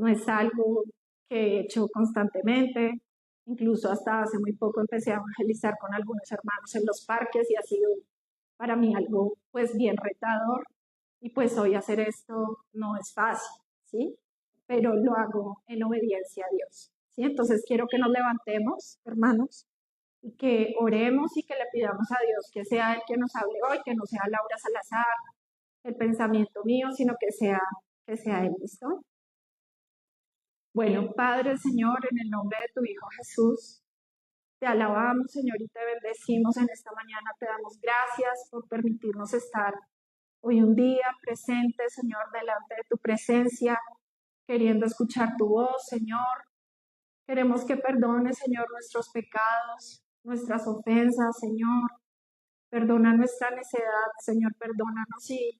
no es algo que he hecho constantemente. Incluso hasta hace muy poco empecé a evangelizar con algunos hermanos en los parques y ha sido para mí algo pues bien retador. Y pues hoy hacer esto no es fácil, ¿sí? Pero lo hago en obediencia a Dios, ¿sí? Entonces quiero que nos levantemos, hermanos, y que oremos y que le pidamos a Dios que sea Él quien nos hable hoy, que no sea Laura Salazar, el pensamiento mío, sino que sea Él, ¿listo? Bueno, Padre, Señor, en el nombre de tu Hijo Jesús, te alabamos, Señor, y te bendecimos en esta mañana. Te damos gracias por permitirnos estar hoy un día presente, Señor, delante de tu presencia, queriendo escuchar tu voz, Señor. Queremos que perdones, Señor, nuestros pecados, nuestras ofensas, Señor. Perdona nuestra necedad, Señor, perdónanos si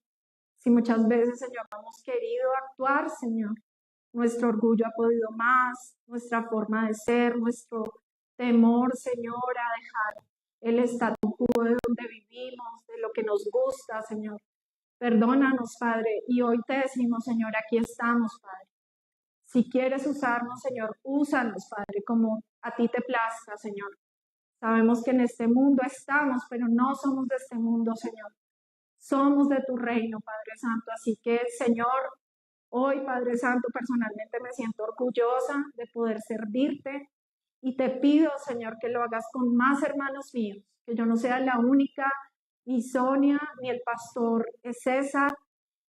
muchas veces, Señor, no hemos querido actuar, Señor. Nuestro orgullo ha podido más, nuestra forma de ser, nuestro temor, Señor, a dejar el statu quo de donde vivimos, de lo que nos gusta, Señor. Perdónanos, Padre, y hoy te decimos, Señor, aquí estamos, Padre. Si quieres usarnos, Señor, úsanos, Padre, como a ti te plazca, Señor. Sabemos que en este mundo estamos, pero no somos de este mundo, Señor. Somos de tu reino, Padre Santo. Así que, Señor, hoy, Padre Santo, personalmente me siento orgullosa de poder servirte y te pido, Señor, que lo hagas con más hermanos míos, que yo no sea la única, ni Sonia, ni el pastor César,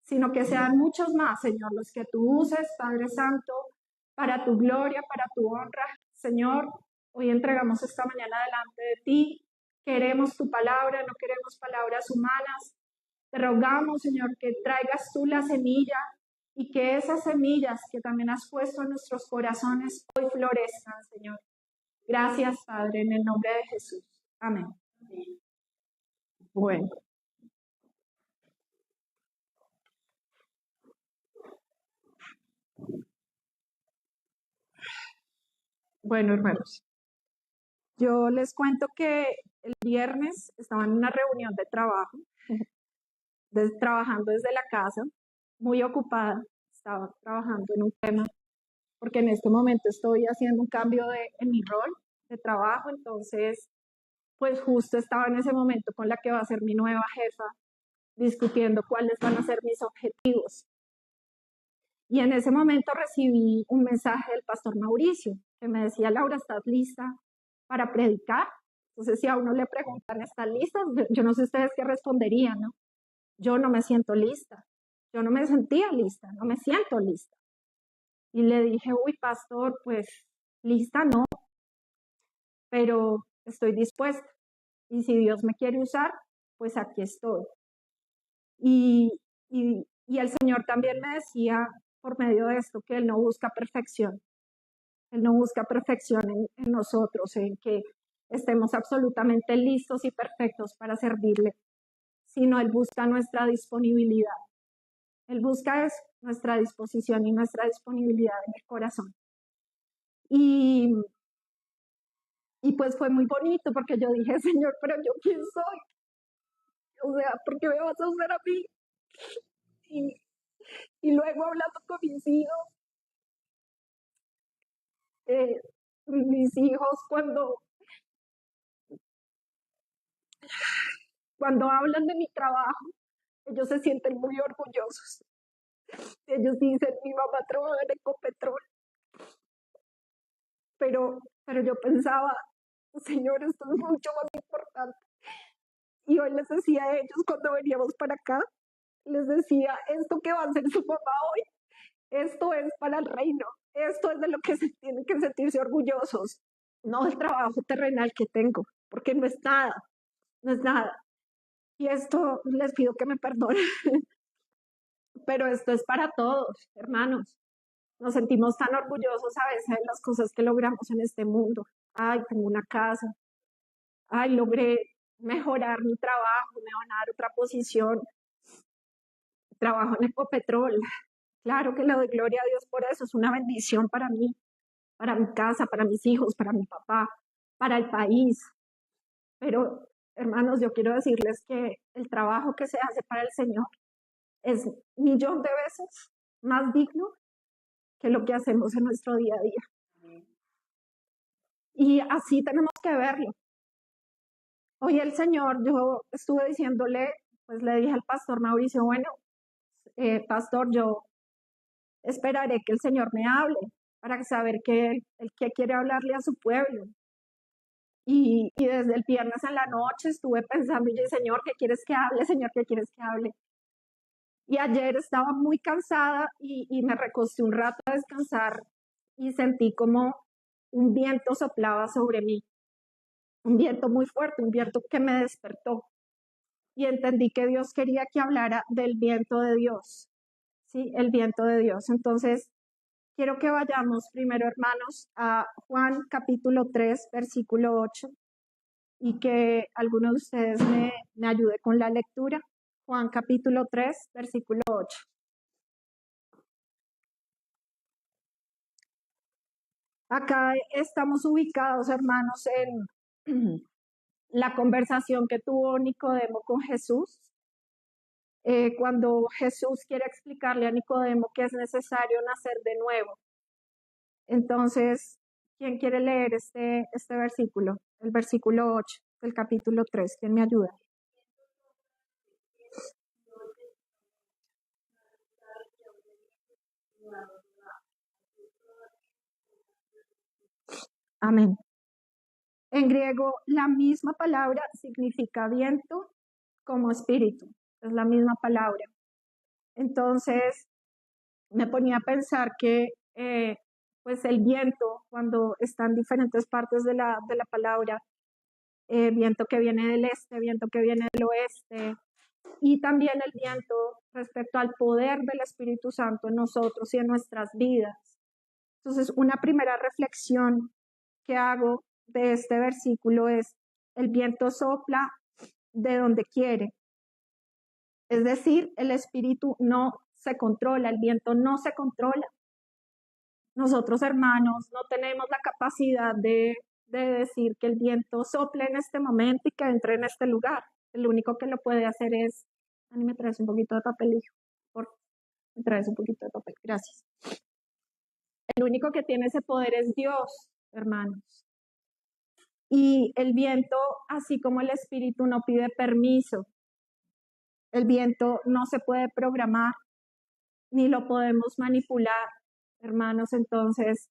sino que sean muchos más, Señor, los que tú uses, Padre Santo, para tu gloria, para tu honra. Señor, hoy entregamos esta mañana delante de ti. Queremos tu palabra, no queremos palabras humanas. Te rogamos, Señor, que traigas tú la semilla y que esas semillas que también has puesto en nuestros corazones hoy florezcan, Señor. Gracias, Padre, en el nombre de Jesús. Amén. Bueno. Bueno, hermanos, yo les cuento que el viernes estaba en una reunión de trabajo, trabajando desde la casa, muy ocupada, estaba trabajando en un tema, porque en este momento estoy haciendo un cambio en mi rol de trabajo, entonces, pues justo estaba en ese momento con la que va a ser mi nueva jefa, discutiendo cuáles van a ser mis objetivos. Y en ese momento recibí un mensaje del pastor Mauricio, que me decía, Laura, ¿estás lista para predicar? Entonces, si a uno le preguntan, ¿están listas? Yo no sé ustedes qué responderían, ¿no? Yo no me siento lista. Yo no me sentía lista, no me siento lista. Y le dije, uy, pastor, pues lista no, pero estoy dispuesta. Y si Dios me quiere usar, pues aquí estoy. Y el Señor también me decía por medio de esto que Él no busca perfección. Él no busca perfección en nosotros, en que estemos absolutamente listos y perfectos para servirle, sino Él busca nuestra disponibilidad. Él busca nuestra disposición y nuestra disponibilidad en el corazón. Y pues fue muy bonito porque yo dije, Señor, pero ¿yo quién soy? O sea, ¿por qué me vas a usar a mí? Y luego hablando con mis hijos cuando hablan de mi trabajo, ellos se sienten muy orgullosos. Ellos dicen, mi mamá trabaja en Ecopetrol. Pero yo pensaba, Señor, esto es mucho más importante. Y hoy les decía a ellos cuando veníamos para acá, les decía, esto que va a hacer su mamá hoy, esto es para el reino, esto es de lo que se tienen que sentirse orgullosos, no del trabajo terrenal que tengo, porque no es nada, no es nada. Y esto les pido que me perdonen, pero esto es para todos, hermanos. Nos sentimos tan orgullosos a veces de las cosas que logramos en este mundo. Ay, tengo una casa. Ay, logré mejorar mi trabajo, me van a dar otra posición. Trabajo en Ecopetrol. Claro que le doy gloria a Dios por eso. Es una bendición para mí, para mi casa, para mis hijos, para mi papá, para el país. Pero, hermanos, yo quiero decirles que el trabajo que se hace para el Señor es 1.000.000 de veces más digno que lo que hacemos en nuestro día a día. Y así tenemos que verlo. Hoy el Señor, yo estuve diciéndole, pues le dije al pastor Mauricio, bueno, pastor, yo esperaré que el Señor me hable para saber que él que quiere hablarle a su pueblo. Y desde el viernes en la noche estuve pensando, y yo, Señor, ¿qué quieres que hable? Señor, ¿qué quieres que hable? Y ayer estaba muy cansada y me recosté un rato a descansar y sentí como un viento soplaba sobre mí, un viento muy fuerte, un viento que me despertó. Y entendí que Dios quería que hablara del viento de Dios, ¿sí? El viento de Dios. Entonces, quiero que vayamos primero, hermanos, a Juan capítulo 3, versículo 8, y que alguno de ustedes me ayude con la lectura. Juan capítulo 3, versículo 8. Acá estamos ubicados, hermanos, en la conversación que tuvo Nicodemo con Jesús. Cuando Jesús quiere explicarle a Nicodemo que es necesario nacer de nuevo. Entonces, ¿quién quiere leer este versículo? El versículo 8 del capítulo 3. ¿Quién me ayuda? Amén. En griego, la misma palabra significa viento como espíritu. Es la misma palabra. Entonces, me ponía a pensar que pues el viento, cuando está en diferentes partes de la palabra, viento que viene del este, viento que viene del oeste, y también el viento respecto al poder del Espíritu Santo en nosotros y en nuestras vidas. Entonces, una primera reflexión que hago de este versículo es: el viento sopla de donde quiere. Es decir, el Espíritu no se controla, el viento no se controla. Nosotros, hermanos, no tenemos la capacidad de decir que el viento sople en este momento y que entre en este lugar. El único que lo puede hacer es... Ani, me traes un poquito de papel, hijo. Por favor, me traes un poquito de papel. Gracias. El único que tiene ese poder es Dios, hermanos. Y el viento, así como el Espíritu, no pide permiso. El viento no se puede programar, ni lo podemos manipular, hermanos. Entonces,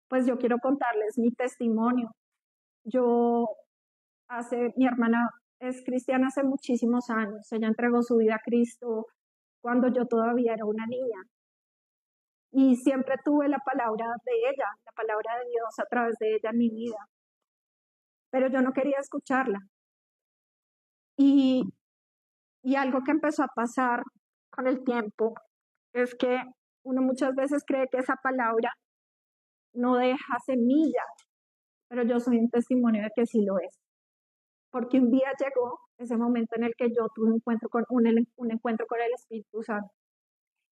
pues yo quiero contarles mi testimonio. Mi hermana es cristiana hace muchísimos años. Ella entregó su vida a Cristo cuando yo todavía era una niña. Y siempre tuve la palabra de ella, la palabra de Dios a través de ella en mi vida. Pero yo no quería escucharla. Y algo que empezó a pasar con el tiempo es que uno muchas veces cree que esa palabra no deja semilla, pero yo soy un testimonio de que sí lo es. Porque un día llegó ese momento en el que yo tuve un encuentro con el Espíritu Santo.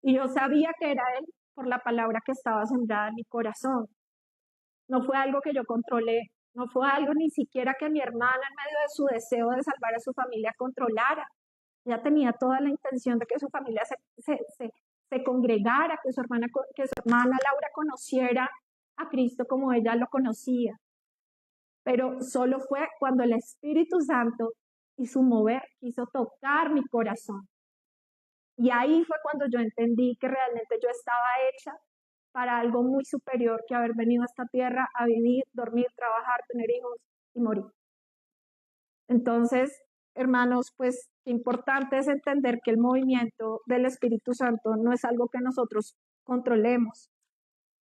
Y yo sabía que era Él por la palabra que estaba sembrada en mi corazón. No fue algo que yo controlé, no fue algo ni siquiera que mi hermana, en medio de su deseo de salvar a su familia, controlara. Ella tenía toda la intención de que su familia se congregara, que su hermana Laura conociera a Cristo como ella lo conocía. Pero solo fue cuando el Espíritu Santo y su mover quiso tocar mi corazón. Y ahí fue cuando yo entendí que realmente yo estaba hecha para algo muy superior que haber venido a esta tierra a vivir, dormir, trabajar, tener hijos y morir. Entonces, hermanos, pues qué importante es entender que el movimiento del Espíritu Santo no es algo que nosotros controlemos.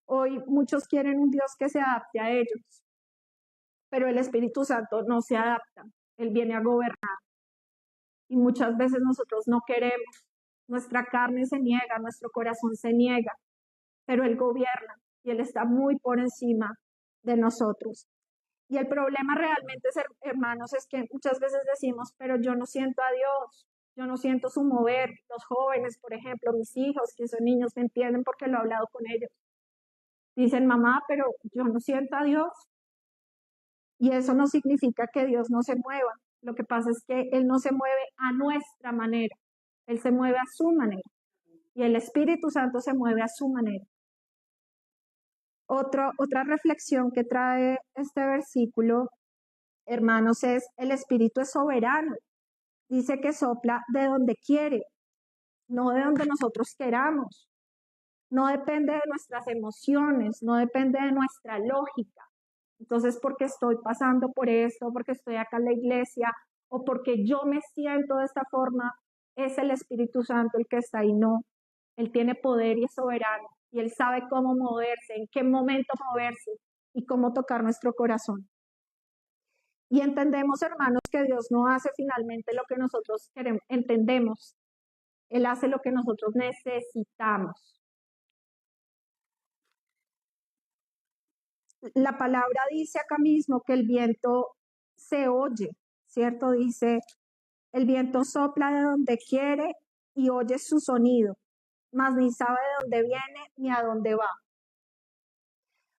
Hoy muchos quieren un Dios que se adapte a ellos, pero el Espíritu Santo no se adapta, Él viene a gobernar. Y muchas veces nosotros no queremos, nuestra carne se niega, nuestro corazón se niega, pero Él gobierna y Él está muy por encima de nosotros. Y el problema realmente, hermanos, es que muchas veces decimos, pero yo no siento a Dios, yo no siento su mover. Los jóvenes, por ejemplo, mis hijos, que son niños, me entienden porque lo he hablado con ellos. Dicen, mamá, pero yo no siento a Dios. Y eso no significa que Dios no se mueva. Lo que pasa es que Él no se mueve a nuestra manera. Él se mueve a su manera. Y el Espíritu Santo se mueve a su manera. Otra reflexión que trae este versículo, hermanos, es el Espíritu es soberano. Dice que sopla de donde quiere, no de donde nosotros queramos. No depende de nuestras emociones, no depende de nuestra lógica. Entonces, porque estoy pasando por esto, porque estoy acá en la iglesia, o porque yo me siento de esta forma, es el Espíritu Santo el que está ahí. No, Él tiene poder y es soberano, y Él sabe cómo moverse, en qué momento moverse y cómo tocar nuestro corazón. Y entendemos, hermanos, que Dios no hace finalmente lo que nosotros queremos, entendemos. Él hace lo que nosotros necesitamos. La palabra dice acá mismo que el viento se oye, ¿cierto? Dice, el viento sopla de donde quiere y oye su sonido, mas ni sabe de dónde viene ni a dónde va.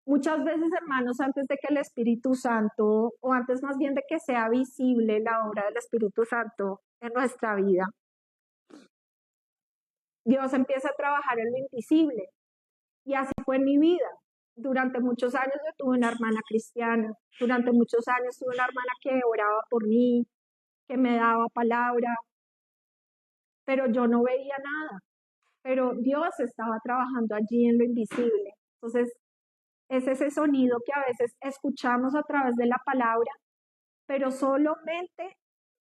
Muchas veces, hermanos, antes de que el Espíritu Santo, o antes más bien de que sea visible la obra del Espíritu Santo en nuestra vida, Dios empieza a trabajar en lo invisible. Y así fue en mi vida. Durante muchos años yo tuve una hermana cristiana, durante muchos años tuve una hermana que oraba por mí, que me daba palabra, pero yo no veía nada. Pero Dios estaba trabajando allí en lo invisible. Entonces, es ese sonido que a veces escuchamos a través de la palabra, pero solamente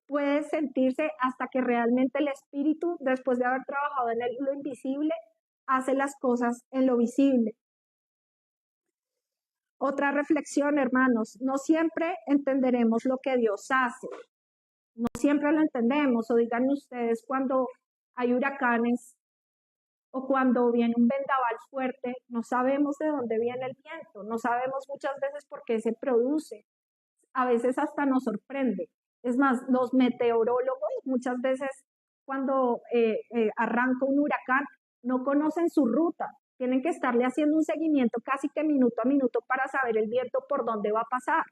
puede sentirse hasta que realmente el Espíritu, después de haber trabajado en lo invisible, hace las cosas en lo visible. Otra reflexión, hermanos, no siempre entenderemos lo que Dios hace, no siempre lo entendemos, o digan ustedes cuando hay huracanes o cuando viene un vendaval fuerte, no sabemos de dónde viene el viento, no sabemos muchas veces por qué se produce, a veces hasta nos sorprende. Es más, los meteorólogos muchas veces cuando arranca un huracán no conocen su ruta, tienen que estarle haciendo un seguimiento casi que minuto a minuto para saber el viento por dónde va a pasar.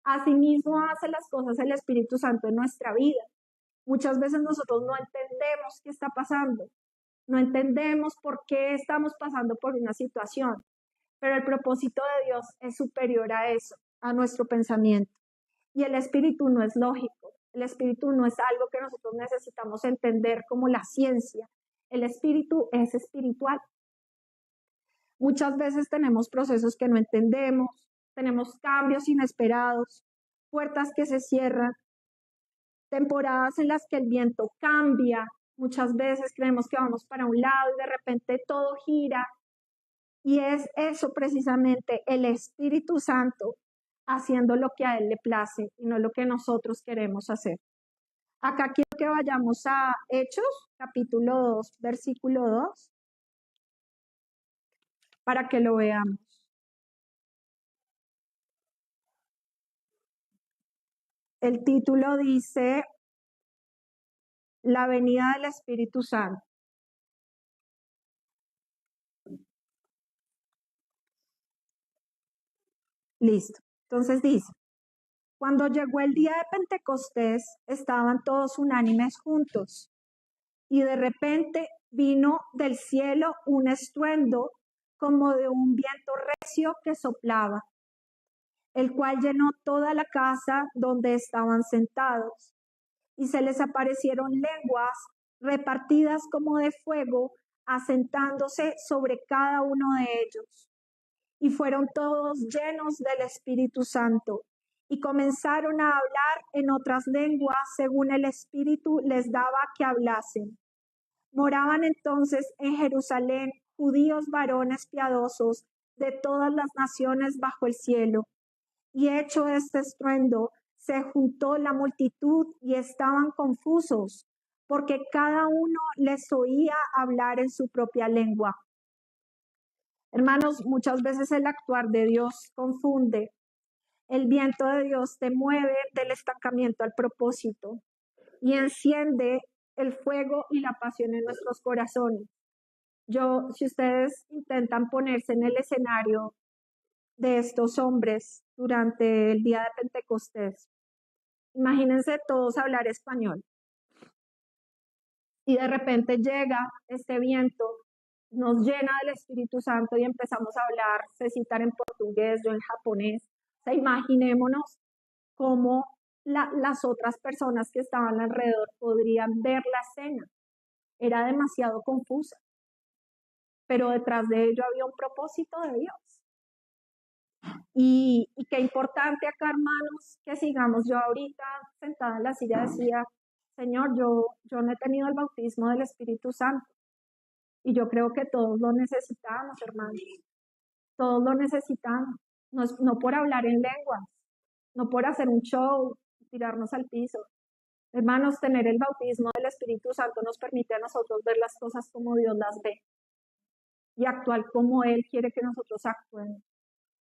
Asimismo hace las cosas el Espíritu Santo en nuestra vida. Muchas veces nosotros no entendemos qué está pasando, no entendemos por qué estamos pasando por una situación, pero el propósito de Dios es superior a eso, a nuestro pensamiento. Y el espíritu no es lógico, el espíritu no es algo que nosotros necesitamos entender como la ciencia, el espíritu es espiritual. Muchas veces tenemos procesos que no entendemos, tenemos cambios inesperados, puertas que se cierran, temporadas en las que el viento cambia, muchas veces creemos que vamos para un lado y de repente todo gira. Y es eso precisamente, el Espíritu Santo haciendo lo que a Él le place y no lo que nosotros queremos hacer. Acá quiero que vayamos a Hechos, capítulo 2, versículo 2, para que lo veamos. El título dice, la venida del Espíritu Santo. Listo. Entonces dice, cuando llegó el día de Pentecostés, estaban todos unánimes juntos, y de repente vino del cielo un estruendo como de un viento recio que soplaba, el cual llenó toda la casa donde estaban sentados, y se les aparecieron lenguas repartidas como de fuego, asentándose sobre cada uno de ellos. Y fueron todos llenos del Espíritu Santo, y comenzaron a hablar en otras lenguas según el Espíritu les daba que hablasen. Moraban entonces en Jerusalén judíos varones piadosos de todas las naciones bajo el cielo. Y hecho este estruendo, se juntó la multitud y estaban confusos, porque cada uno les oía hablar en su propia lengua. Hermanos, muchas veces el actuar de Dios confunde. El viento de Dios te mueve del estancamiento al propósito y enciende el fuego y la pasión en nuestros corazones. Si ustedes intentan ponerse en el escenario de estos hombres durante el día de Pentecostés, imagínense todos hablar español y de repente llega este viento nos llena del Espíritu Santo y empezamos a hablar, se citar en portugués, yo en japonés. O sea, imaginémonos cómo las otras personas que estaban alrededor podrían ver la escena. Era demasiado confusa, pero detrás de ello había un propósito de Dios. Y qué importante acá, hermanos, que sigamos. Yo ahorita sentada en la silla decía, Señor, yo no he tenido el bautismo del Espíritu Santo. Y yo creo que todos lo necesitamos, hermanos. Todos lo necesitamos. No por hablar en lenguas, no por hacer un show, tirarnos al piso. Hermanos, tener el bautismo del Espíritu Santo nos permite a nosotros ver las cosas como Dios las ve y actuar como Él quiere que nosotros actuemos.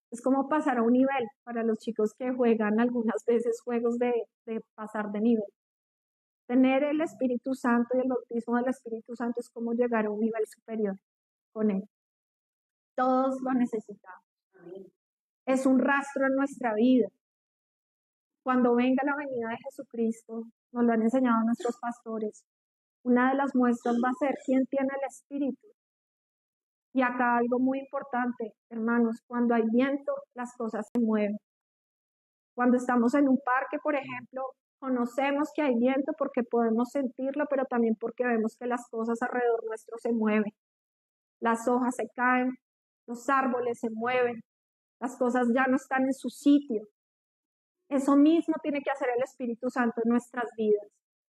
Es como pasar a un nivel para los chicos que juegan algunas veces juegos de pasar de nivel. Tener el Espíritu Santo y el bautismo del Espíritu Santo es como llegar a un nivel superior con Él. Todos lo necesitamos. Es un rastro en nuestra vida. Cuando venga la venida de Jesucristo, nos lo han enseñado nuestros pastores, una de las muestras va a ser quién tiene el Espíritu. Y acá algo muy importante, hermanos, cuando hay viento, las cosas se mueven. Cuando estamos en un parque, por ejemplo, conocemos que hay viento porque podemos sentirlo, pero también porque vemos que las cosas alrededor nuestro se mueven. Las hojas se caen, los árboles se mueven, las cosas ya no están en su sitio. Eso mismo tiene que hacer el Espíritu Santo en nuestras vidas.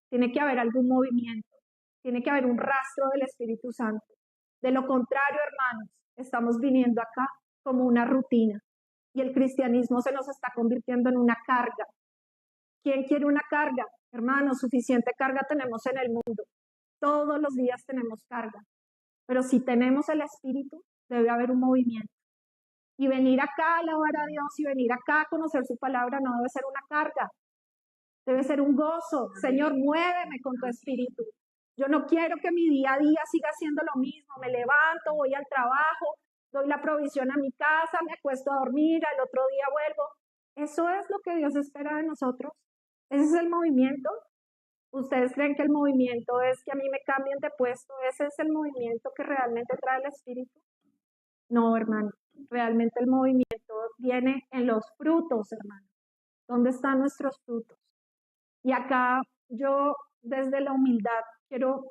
Tiene que haber algún movimiento, tiene que haber un rastro del Espíritu Santo. De lo contrario, hermanos, estamos viniendo acá como una rutina y el cristianismo se nos está convirtiendo en una carga. ¿Quién quiere una carga? Hermanos, suficiente carga tenemos en el mundo. Todos los días tenemos carga. Pero si tenemos el Espíritu, debe haber un movimiento. Y venir acá a alabar a Dios y venir acá a conocer su palabra no debe ser una carga. Debe ser un gozo. Señor, muéveme con tu Espíritu. Yo no quiero que mi día a día siga siendo lo mismo. Me levanto, voy al trabajo, doy la provisión a mi casa, me acuesto a dormir, al otro día vuelvo. Eso es lo que Dios espera de nosotros. Ese es el movimiento. ¿Ustedes creen que el movimiento es que a mí me cambien de puesto? ¿Ese es el movimiento que realmente trae el Espíritu? No, hermano. Realmente el movimiento viene en los frutos, hermano. ¿Dónde están nuestros frutos? Y acá yo desde la humildad quiero,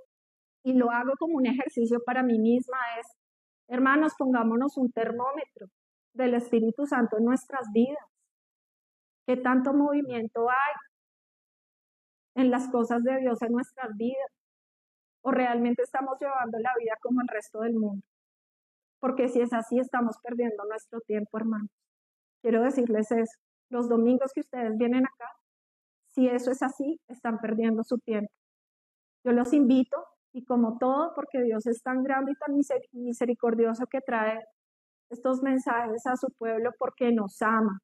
y lo hago como un ejercicio para mí misma, es, hermanos, pongámonos un termómetro del Espíritu Santo en nuestras vidas. ¿Qué tanto movimiento hay en las cosas de Dios en nuestras vidas? ¿O realmente estamos llevando la vida como el resto del mundo? Porque si es así, estamos perdiendo nuestro tiempo, hermanos. Quiero decirles eso. Los domingos que ustedes vienen acá, si eso es así, están perdiendo su tiempo. Yo los invito, y como todo, porque Dios es tan grande y tan misericordioso que trae estos mensajes a su pueblo porque nos ama.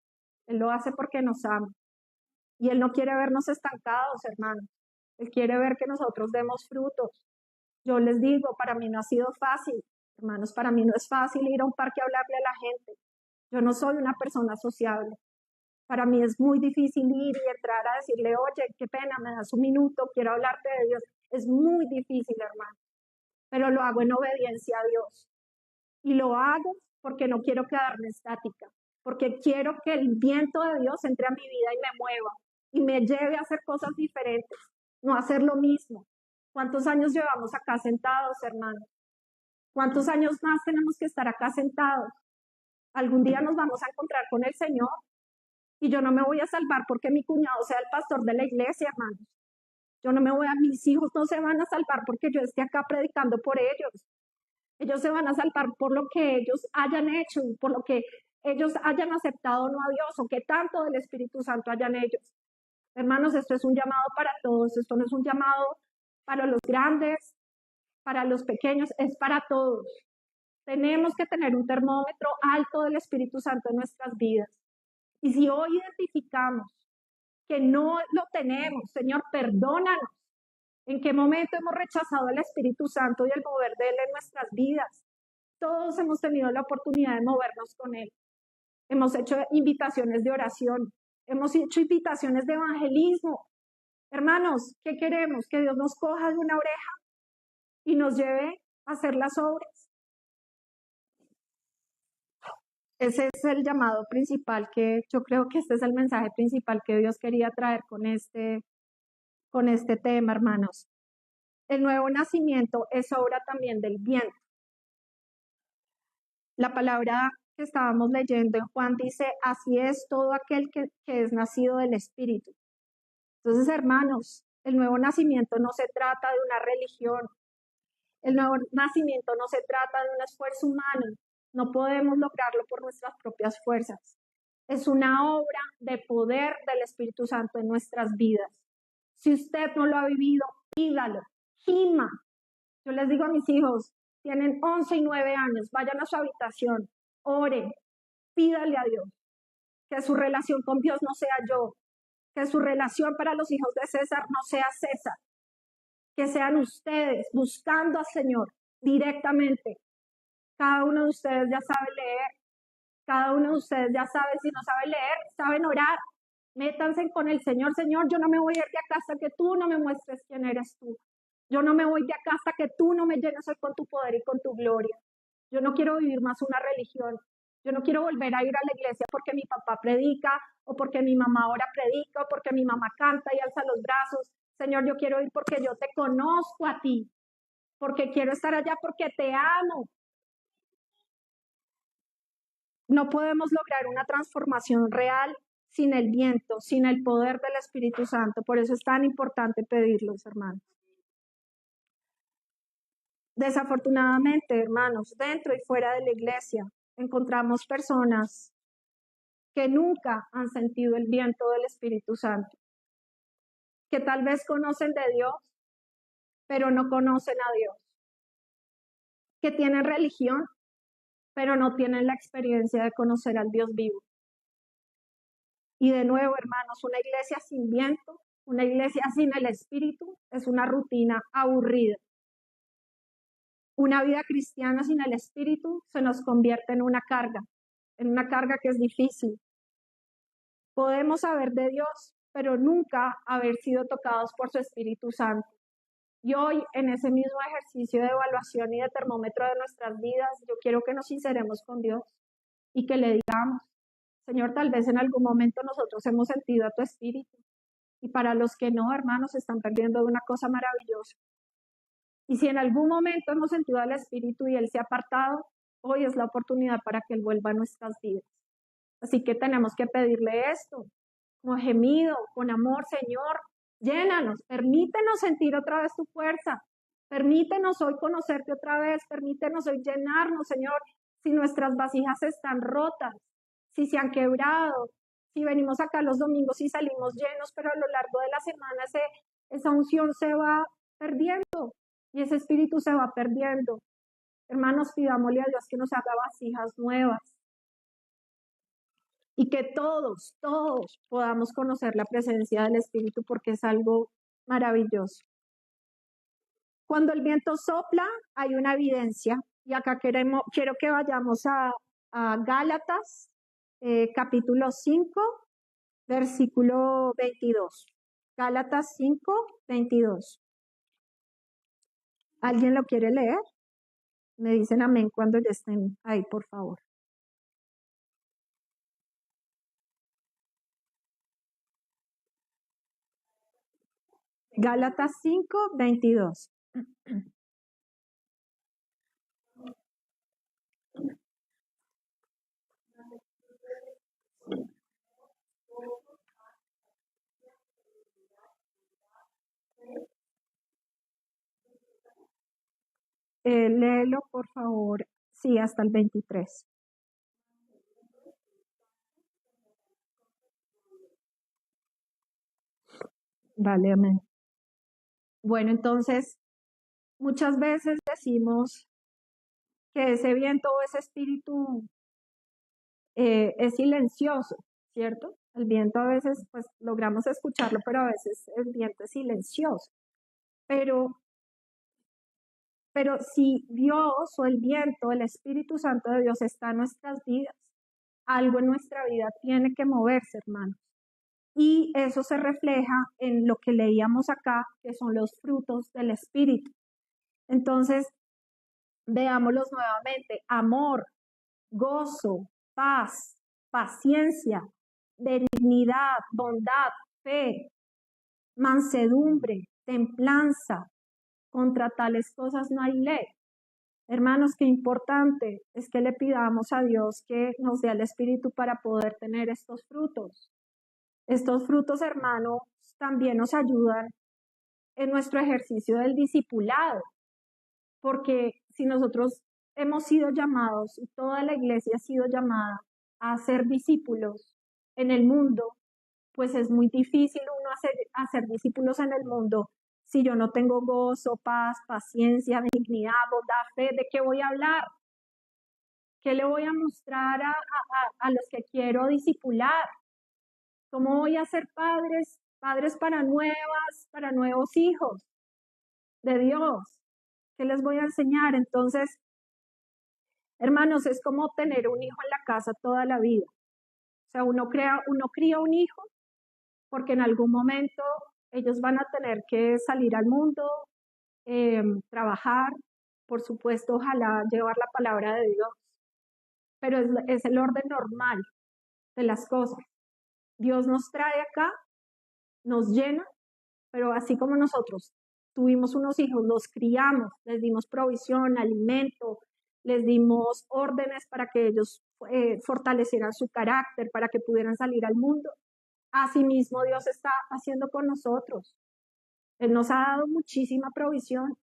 Él lo hace porque nos ama. Y Él no quiere vernos estancados, hermanos. Él quiere ver que nosotros demos frutos. Yo les digo, para mí no ha sido fácil, hermanos, para mí no es fácil ir a un parque a hablarle a la gente. Yo no soy una persona sociable. Para mí es muy difícil ir y entrar a decirle, oye, qué pena, me das un minuto, quiero hablarte de Dios. Es muy difícil, hermano, pero lo hago en obediencia a Dios. Y lo hago porque no quiero quedarme estática, porque quiero que el viento de Dios entre a mi vida y me mueva y me lleve a hacer cosas diferentes, no hacer lo mismo. ¿Cuántos años llevamos acá sentados, hermanos? ¿Cuántos años más tenemos que estar acá sentados? Algún día nos vamos a encontrar con el Señor y yo no me voy a salvar porque mi cuñado sea el pastor de la iglesia, hermanos. Yo no me voy a, mis hijos no se van a salvar porque yo esté acá predicando por ellos. Ellos se van a salvar por lo que ellos hayan hecho, por lo que ellos hayan aceptado o no a Dios, o que tanto del Espíritu Santo hayan ellos. Hermanos, esto es un llamado para todos, esto no es un llamado para los grandes, para los pequeños, es para todos. Tenemos que tener un termómetro alto del Espíritu Santo en nuestras vidas. Y si hoy identificamos que no lo tenemos, Señor, perdónanos. ¿En qué momento hemos rechazado el Espíritu Santo y el mover de Él en nuestras vidas? Todos hemos tenido la oportunidad de movernos con Él. Hemos hecho invitaciones de oración, hemos hecho invitaciones de evangelismo. Hermanos, ¿qué queremos? Que Dios nos coja de una oreja y nos lleve a hacer las obras. Ese es el llamado principal que yo creo que este es el mensaje principal que Dios quería traer con este tema, hermanos. El nuevo nacimiento es obra también del viento. La palabra que estábamos leyendo en Juan dice, así es todo aquel que es nacido del Espíritu. Entonces, hermanos, el nuevo nacimiento no se trata de una religión. El nuevo nacimiento no se trata de un esfuerzo humano. No podemos lograrlo por nuestras propias fuerzas. Es una obra de poder del Espíritu Santo en nuestras vidas. Si usted no lo ha vivido, pídalo, gima. Yo les digo a mis hijos, tienen 11 y 9 años, vayan a su habitación, oren, pídale a Dios, que su relación con Dios no sea yo, que su relación para los hijos de César no sea César, que sean ustedes buscando al Señor directamente. Cada uno de ustedes ya sabe leer, cada uno de ustedes ya sabe, si no sabe leer, saben orar. Métanse con el Señor. Señor, yo no me voy a ir de acá hasta que tú no me muestres quién eres tú. Yo no me voy de acá hasta que tú no me llenes hoy con tu poder y con tu gloria. Yo no quiero vivir más una religión. Yo no quiero volver a ir a la iglesia porque mi papá predica, o porque mi mamá ahora predica, o porque mi mamá canta y alza los brazos. Señor, yo quiero ir porque yo te conozco a ti, porque quiero estar allá porque te amo. No podemos lograr una transformación real sin el viento, sin el poder del Espíritu Santo. Por eso es tan importante pedirlos, hermanos. Desafortunadamente, hermanos, dentro y fuera de la iglesia, encontramos personas que nunca han sentido el viento del Espíritu Santo, que tal vez conocen de Dios, pero no conocen a Dios, que tienen religión, pero no tienen la experiencia de conocer al Dios vivo. Y de nuevo, hermanos, una iglesia sin viento, una iglesia sin el Espíritu, es una rutina aburrida. Una vida cristiana sin el Espíritu se nos convierte en una carga que es difícil. Podemos saber de Dios, pero nunca haber sido tocados por su Espíritu Santo. Y hoy, en ese mismo ejercicio de evaluación y de termómetro de nuestras vidas, yo quiero que nos sinceremos con Dios y que le digamos, Señor, tal vez en algún momento nosotros hemos sentido a tu Espíritu. Y para los que no, hermanos, están perdiendo de una cosa maravillosa. Y si en algún momento hemos sentido al Espíritu y Él se ha apartado, hoy es la oportunidad para que Él vuelva a nuestras vidas. Así que tenemos que pedirle esto, con gemido, con amor, Señor, llénanos, permítenos sentir otra vez tu fuerza, permítenos hoy conocerte otra vez, permítenos hoy llenarnos, Señor, si nuestras vasijas están rotas, si se han quebrado, si venimos acá los domingos y salimos llenos, pero a lo largo de la semana esa unción se va perdiendo y ese espíritu se va perdiendo. Hermanos, pidámosle a Dios que nos haga vasijas nuevas. Y que todos podamos conocer la presencia del Espíritu porque es algo maravilloso. Cuando el viento sopla, hay una evidencia. Y acá quiero que vayamos a Gálatas, capítulo 5, versículo 22. Gálatas 5, 22. ¿Alguien lo quiere leer? Me dicen amén cuando ya estén ahí, por favor. Gálatas 5, 22. Léelo, por favor. Sí, hasta el 23. Vale, amén. Bueno, entonces, muchas veces decimos que ese viento o ese espíritu es silencioso, ¿cierto? El viento a veces, pues, logramos escucharlo, pero a veces el viento es silencioso. Pero si Dios o el viento, el Espíritu Santo de Dios está en nuestras vidas, algo en nuestra vida tiene que moverse, hermanos. Y eso se refleja en lo que leíamos acá, que son los frutos del Espíritu. Entonces, veámoslos nuevamente: amor, gozo, paz, paciencia, benignidad, bondad, fe, mansedumbre, templanza. Contra tales cosas no hay ley. Hermanos, qué importante es que le pidamos a Dios que nos dé el Espíritu para poder tener estos frutos. Estos frutos, hermanos, también nos ayudan en nuestro ejercicio del discipulado, porque si nosotros hemos sido llamados, y toda la iglesia ha sido llamada a ser discípulos en el mundo, pues es muy difícil uno hacer discípulos en el mundo si yo no tengo gozo, paz, paciencia, benignidad, bondad, fe. ¿De qué voy a hablar? ¿Qué le voy a mostrar a los que quiero discipular? ¿Cómo voy a ser padres para nuevos hijos de Dios? ¿Qué les voy a enseñar? Entonces, hermanos, es como tener un hijo en la casa toda la vida. O sea, uno cría un hijo porque en algún momento ellos van a tener que salir al mundo, trabajar, por supuesto, ojalá llevar la palabra de Dios, pero es el orden normal de las cosas. Dios nos trae acá, nos llena, pero así como nosotros tuvimos unos hijos, los criamos, les dimos provisión, alimento, les dimos órdenes para que ellos fortalecieran su carácter, para que pudieran salir al mundo. Asimismo, Dios está haciendo con nosotros. Él nos ha dado muchísima provisión,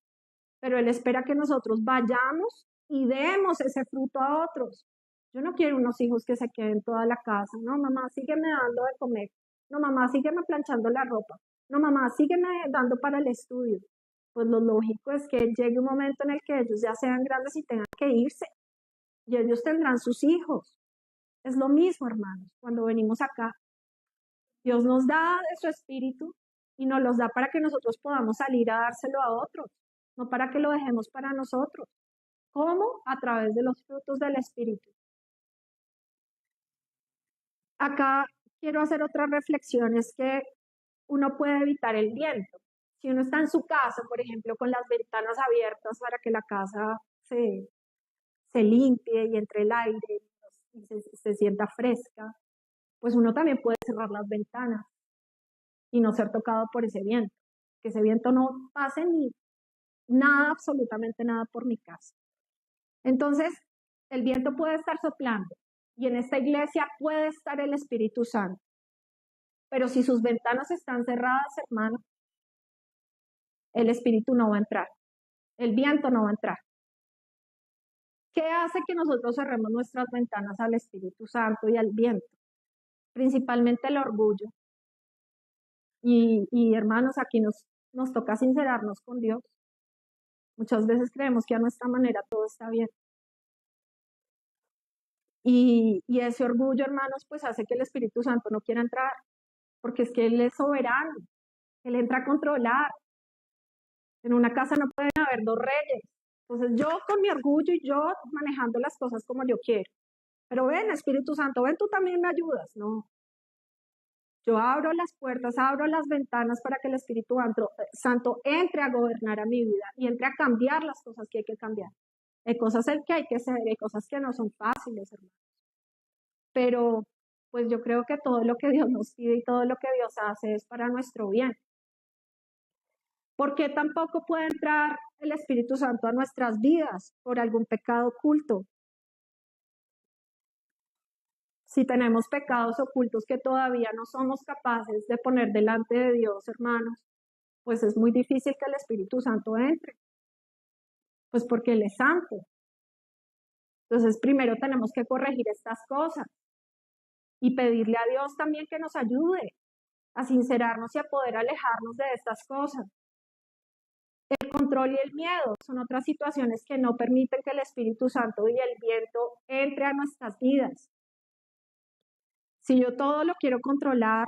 pero Él espera que nosotros vayamos y demos ese fruto a otros. Yo no quiero unos hijos que se queden toda la casa. No, mamá, sígueme dando de comer. No, mamá, sígueme planchando la ropa. No, mamá, sígueme dando para el estudio. Pues lo lógico es que llegue un momento en el que ellos ya sean grandes y tengan que irse. Y ellos tendrán sus hijos. Es lo mismo, hermanos, cuando venimos acá. Dios nos da de su espíritu y nos los da para que nosotros podamos salir a dárselo a otros, no para que lo dejemos para nosotros. ¿Cómo? A través de los frutos del espíritu. Acá quiero hacer otra reflexión, es que uno puede evitar el viento. Si uno está en su casa, por ejemplo, con las ventanas abiertas para que la casa se limpie y entre el aire y se sienta fresca, pues uno también puede cerrar las ventanas y no ser tocado por ese viento. Que ese viento no pase ni nada, absolutamente nada por mi casa. Entonces, el viento puede estar soplando y en esta iglesia puede estar el Espíritu Santo. Pero si sus ventanas están cerradas, hermano, el Espíritu no va a entrar. El viento no va a entrar. ¿Qué hace que nosotros cerremos nuestras ventanas al Espíritu Santo y al viento? Principalmente el orgullo. Y hermanos, aquí nos toca sincerarnos con Dios. Muchas veces creemos que a nuestra manera todo está bien. Y ese orgullo, hermanos, pues hace que el Espíritu Santo no quiera entrar, porque es que Él es soberano, Él entra a controlar. En una casa no pueden haber dos reyes. Entonces yo con mi orgullo y yo manejando las cosas como yo quiero. Pero ven, Espíritu Santo, ven, tú también me ayudas. No, yo abro las puertas, abro las ventanas para que el Espíritu Santo entre a gobernar a mi vida y entre a cambiar las cosas que hay que cambiar. Hay cosas que hay que hacer, hay cosas que no son fáciles, hermanos. Pero pues yo creo que todo lo que Dios nos pide y todo lo que Dios hace es para nuestro bien. ¿Por qué tampoco puede entrar el Espíritu Santo a nuestras vidas por algún pecado oculto? Si tenemos pecados ocultos que todavía no somos capaces de poner delante de Dios, hermanos, pues es muy difícil que el Espíritu Santo entre, pues porque Él es santo. Entonces, primero tenemos que corregir estas cosas y pedirle a Dios también que nos ayude a sincerarnos y a poder alejarnos de estas cosas. El control y el miedo son otras situaciones que no permiten que el Espíritu Santo y el viento entre a nuestras vidas. Si yo todo lo quiero controlar,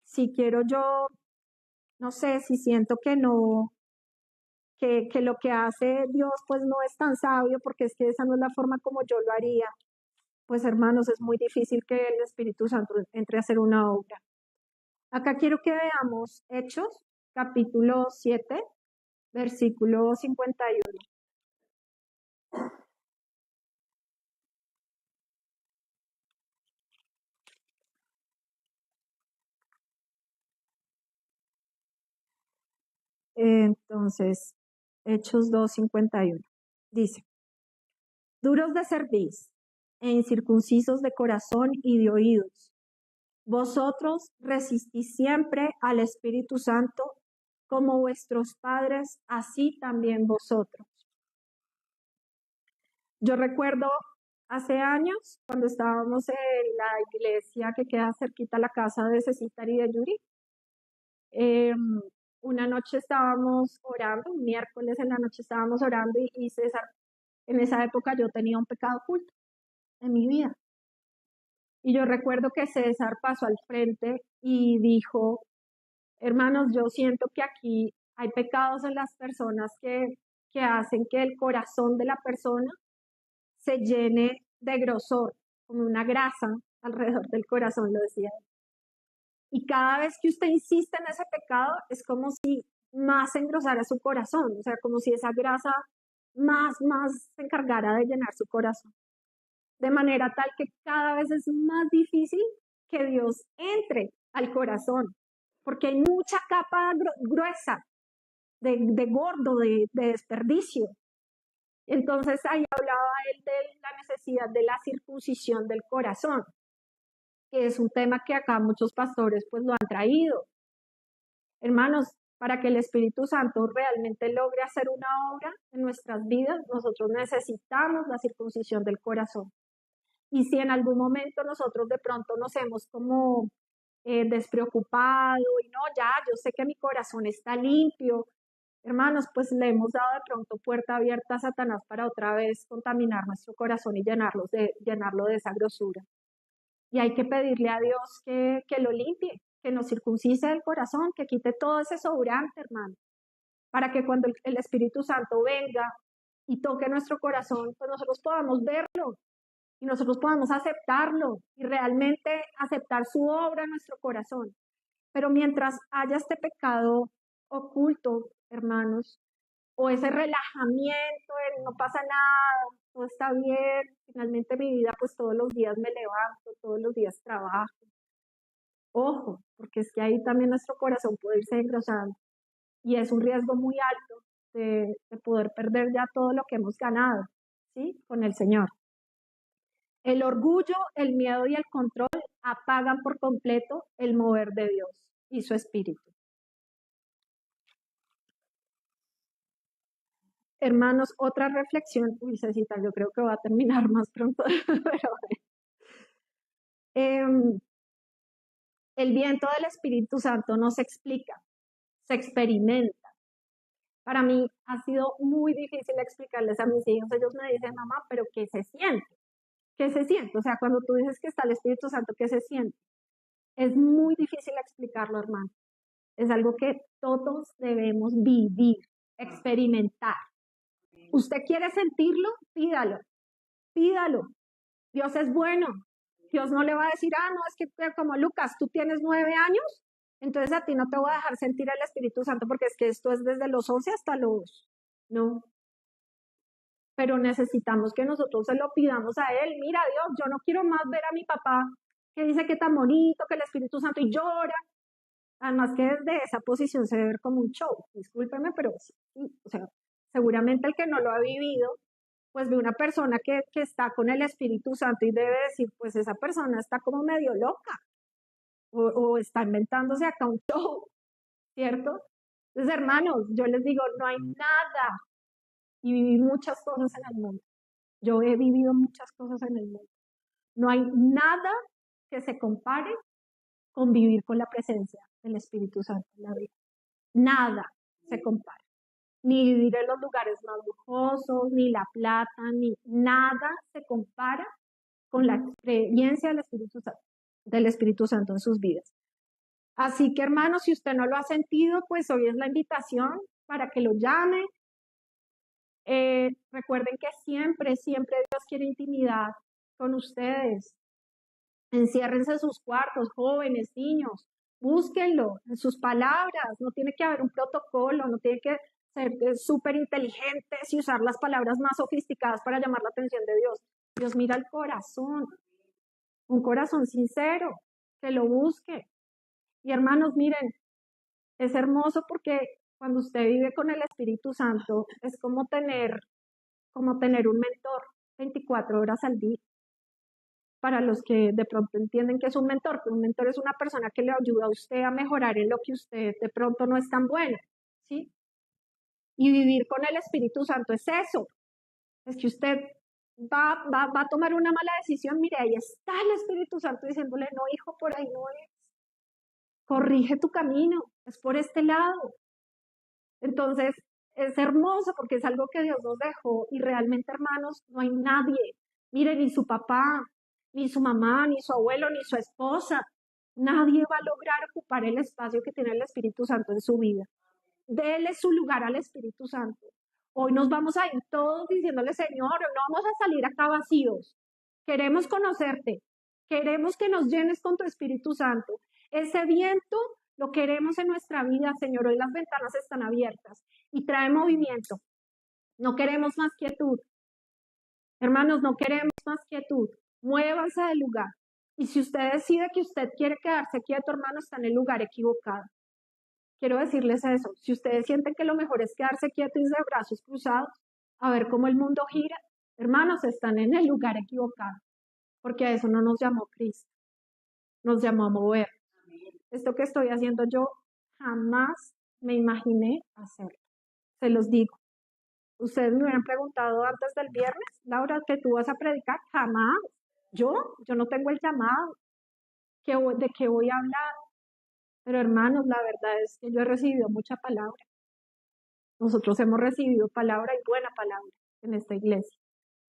si quiero yo, no sé, si siento que no, que lo que hace Dios pues no es tan sabio porque es que esa no es la forma como yo lo haría, pues hermanos, es muy difícil que el Espíritu Santo entre a hacer una obra. Acá quiero que veamos Hechos, capítulo 7, versículo 51. Entonces, Hechos 2:51. Dice, duros de cerviz e incircuncisos de corazón y de oídos, vosotros resistís siempre al Espíritu Santo, como vuestros padres, así también vosotros. Yo recuerdo hace años, cuando estábamos en la iglesia que queda cerquita a la casa de Cecita y de Yuri, una noche estábamos orando, un miércoles en la noche estábamos orando y César, en esa época yo tenía un pecado oculto en mi vida. Y yo recuerdo que César pasó al frente y dijo, hermanos, yo siento que aquí hay pecados en las personas que hacen que el corazón de la persona se llene de grosor, como una grasa alrededor del corazón, lo decía. Y cada vez que usted insiste en ese pecado, es como si más engrosara su corazón, o sea, como si esa grasa más se encargara de llenar su corazón. De manera tal que cada vez es más difícil que Dios entre al corazón, porque hay mucha capa gruesa de gordo, de desperdicio. Entonces ahí hablaba él de la necesidad de la circuncisión del corazón, que es un tema que acá muchos pastores pues lo han traído. Hermanos, para que el Espíritu Santo realmente logre hacer una obra en nuestras vidas, nosotros necesitamos la circuncisión del corazón. Y si en algún momento nosotros de pronto nos hemos como despreocupado y no, ya, yo sé que mi corazón está limpio, hermanos, pues le hemos dado de pronto puerta abierta a Satanás para otra vez contaminar nuestro corazón y llenarlo de esa grosura. Y hay que pedirle a Dios que lo limpie, que nos circuncise el corazón, que quite todo ese sobrante, hermano, para que cuando el Espíritu Santo venga y toque nuestro corazón, pues nosotros podamos verlo y nosotros podamos aceptarlo y realmente aceptar su obra en nuestro corazón. Pero mientras haya este pecado oculto, hermanos, o ese relajamiento, no pasa nada, todo está bien, finalmente mi vida, pues todos los días me levanto, todos los días trabajo. Ojo, porque es que ahí también nuestro corazón puede irse engrosando y es un riesgo muy alto de poder perder ya todo lo que hemos ganado, ¿sí? Con el Señor. El orgullo, el miedo y el control apagan por completo el mover de Dios y su espíritu. Hermanos, otra reflexión, Cecita, yo creo que va a terminar más pronto, pero el viento del Espíritu Santo no se explica, se experimenta. Para mí ha sido muy difícil explicarles a mis hijos, ellos me dicen, mamá, pero ¿qué se siente? ¿Qué se siente? O sea, cuando tú dices que está el Espíritu Santo, ¿qué se siente? Es muy difícil explicarlo, hermano. Es algo que todos debemos vivir, experimentar. ¿Usted quiere sentirlo? Pídalo, pídalo. Dios es bueno. Dios no le va a decir, no, es que como Lucas, tú tienes 9 años, entonces a ti no te voy a dejar sentir el Espíritu Santo porque es que esto es desde los 11 hasta los... No. Pero necesitamos que nosotros se lo pidamos a Él. Mira, Dios, yo no quiero más ver a mi papá que dice que tan bonito, que el Espíritu Santo y llora. Además que desde esa posición se debe ver como un show, discúlpeme, pero sí, o sea, seguramente el que no lo ha vivido, pues ve una persona que está con el Espíritu Santo y debe decir, pues esa persona está como medio loca o está inventándose acá un show, ¿cierto? Entonces, hermanos, yo les digo, no hay nada, y viví muchas cosas en el mundo, yo he vivido muchas cosas en el mundo, no hay nada que se compare con vivir con la presencia del Espíritu Santo en la vida. Nada se compara. Ni vivir en los lugares más lujosos, ni la plata, ni nada se compara con la experiencia del Espíritu Santo en sus vidas. Así que, hermanos, si usted no lo ha sentido, pues hoy es la invitación para que lo llame. Recuerden que siempre Dios quiere intimidad con ustedes. Enciérrense en sus cuartos, jóvenes, niños, búsquenlo en sus palabras, no tiene que haber un protocolo, no tiene que ser súper inteligentes y usar las palabras más sofisticadas para llamar la atención de Dios. Dios mira el corazón, un corazón sincero, que lo busque. Y hermanos, miren, es hermoso porque cuando usted vive con el Espíritu Santo, es como tener un mentor 24 horas al día. Para los que de pronto entienden que es un mentor, que un mentor es una persona que le ayuda a usted a mejorar en lo que usted de pronto no es tan bueno, ¿sí? Y vivir con el Espíritu Santo es eso, es que usted va a tomar una mala decisión, mire, ahí está el Espíritu Santo diciéndole, no, hijo, por ahí no es, corrige tu camino, es por este lado. Entonces, es hermoso porque es algo que Dios nos dejó y realmente, hermanos, no hay nadie, mire, ni su papá, ni su mamá, ni su abuelo, ni su esposa, nadie va a lograr ocupar el espacio que tiene el Espíritu Santo en su vida. Dele su lugar al Espíritu Santo. Hoy nos vamos a ir todos diciéndole, Señor, no vamos a salir acá vacíos. Queremos conocerte. Queremos que nos llenes con tu Espíritu Santo. Ese viento lo queremos en nuestra vida, Señor. Hoy las ventanas están abiertas y trae movimiento. No queremos más quietud. Hermanos, no queremos más quietud. Muévanse del lugar. Y si usted decide que usted quiere quedarse quieto, hermano, está en el lugar equivocado. Quiero decirles eso. Si ustedes sienten que lo mejor es quedarse quietos y de brazos cruzados, a ver cómo el mundo gira, hermanos, están en el lugar equivocado. Porque a eso no nos llamó Cristo. Nos llamó a mover. Esto que estoy haciendo yo, jamás me imaginé hacerlo. Se los digo. Ustedes me hubieran preguntado antes del viernes, Laura, ¿que tú vas a predicar? Jamás. Yo no tengo el llamado. ¿De qué voy a hablar? Pero hermanos, la verdad es que yo he recibido mucha palabra. Nosotros hemos recibido palabra y buena palabra en esta iglesia.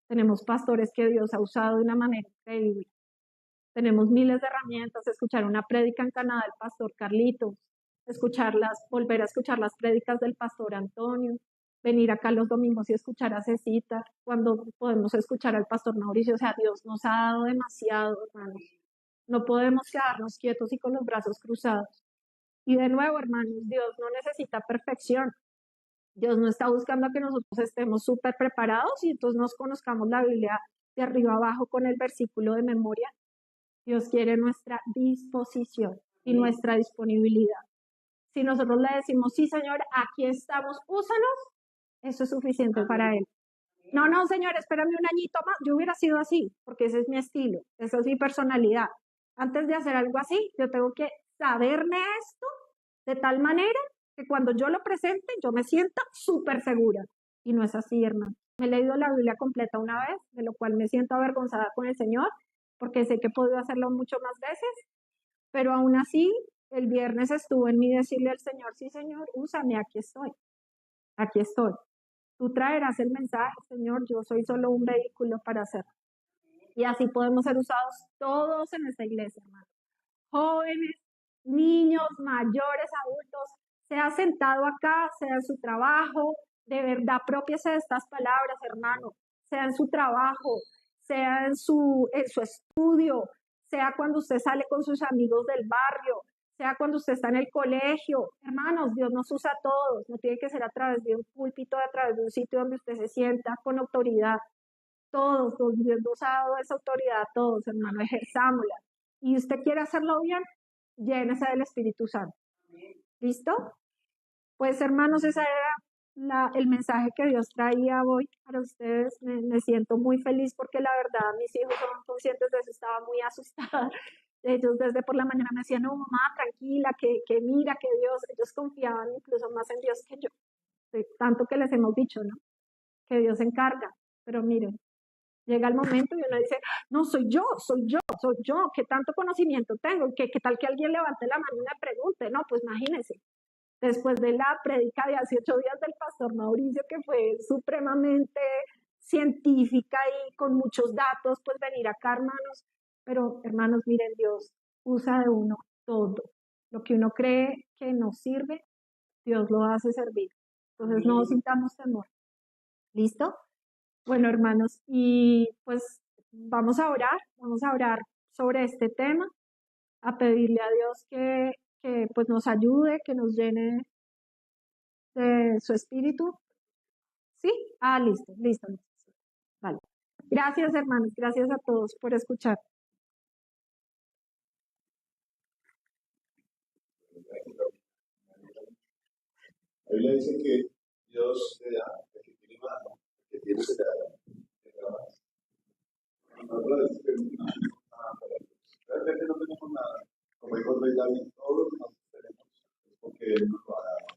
Tenemos pastores que Dios ha usado de una manera increíble. Tenemos miles de herramientas, escuchar una prédica en Canadá del pastor Carlitos, volver a escuchar las prédicas del pastor Antonio, venir acá los domingos y escuchar a Cecita, cuando podemos escuchar al pastor Mauricio. O sea, Dios nos ha dado demasiado, hermanos. No podemos quedarnos quietos y con los brazos cruzados. Y de nuevo, hermanos, Dios no necesita perfección. Dios no está buscando a que nosotros estemos súper preparados y entonces nos conozcamos la Biblia de arriba abajo con el versículo de memoria. Dios quiere nuestra disposición y nuestra disponibilidad. Si nosotros le decimos, sí, Señor, aquí estamos, úsanos, eso es suficiente para Él. No, Señor, espérame un añito más. Yo hubiera sido así, porque ese es mi estilo, esa es mi personalidad. Antes de hacer algo así, yo tengo que saberme esto de tal manera que cuando yo lo presente, yo me sienta súper segura. Y no es así, hermano. Me he leído la Biblia completa una vez, de lo cual me siento avergonzada con el Señor, porque sé que he podido hacerlo mucho más veces, pero aún así, el viernes estuvo en mí decirle al Señor, sí, Señor, úsame, aquí estoy, aquí estoy. Tú traerás el mensaje, Señor, yo soy solo un vehículo para hacerlo. Y así podemos ser usados todos en esta iglesia, hermano. Jóvenes, niños, mayores, adultos, sea sentado acá, sea en su trabajo, de verdad, apropiese de estas palabras, hermano, sea en su trabajo, sea en su estudio, sea cuando usted sale con sus amigos del barrio, sea cuando usted está en el colegio. Hermanos, Dios nos usa a todos, no tiene que ser a través de un púlpito, a través de un sitio donde usted se sienta con autoridad. Todos, Dios nos ha dado esa autoridad a todos, hermano, ejerzámosla. Y usted quiere hacerlo bien, llénese del Espíritu Santo. ¿Listo? Pues hermanos, ese era el mensaje que Dios traía hoy para ustedes. Me siento muy feliz porque la verdad mis hijos son conscientes de eso, estaba muy asustada. Ellos desde por la mañana me decían, no, mamá, tranquila, que mira, que Dios, ellos confiaban incluso más en Dios que yo. De tanto que les hemos dicho, ¿no? Que Dios se encarga. Pero miren, llega el momento y uno dice, no, soy yo, ¿qué tanto conocimiento tengo? ¿Qué tal que alguien levante la mano y me pregunte? No, pues imagínense, después de la prédica de hace 8 días del pastor Mauricio, que fue supremamente científica y con muchos datos, pues venir acá, hermanos. Pero, hermanos, miren, Dios usa de uno todo. Lo que uno cree que nos sirve, Dios lo hace servir. Entonces, no sintamos temor. ¿Listo? Bueno, hermanos, y pues vamos a orar sobre este tema, a pedirle a Dios que pues nos ayude, que nos llene de su espíritu. ¿Sí? Listo. Vale. Gracias, hermanos, gracias a todos por escuchar. Biblia dice que Dios le da, el que tiene mano, el que tiene se le da, le da más. Y nosotros a veces pedimos nada para Dios. Realmente no tenemos nada. Como dijo el rey David, todo lo que nosotros tenemos es porque Él nos lo ha dado.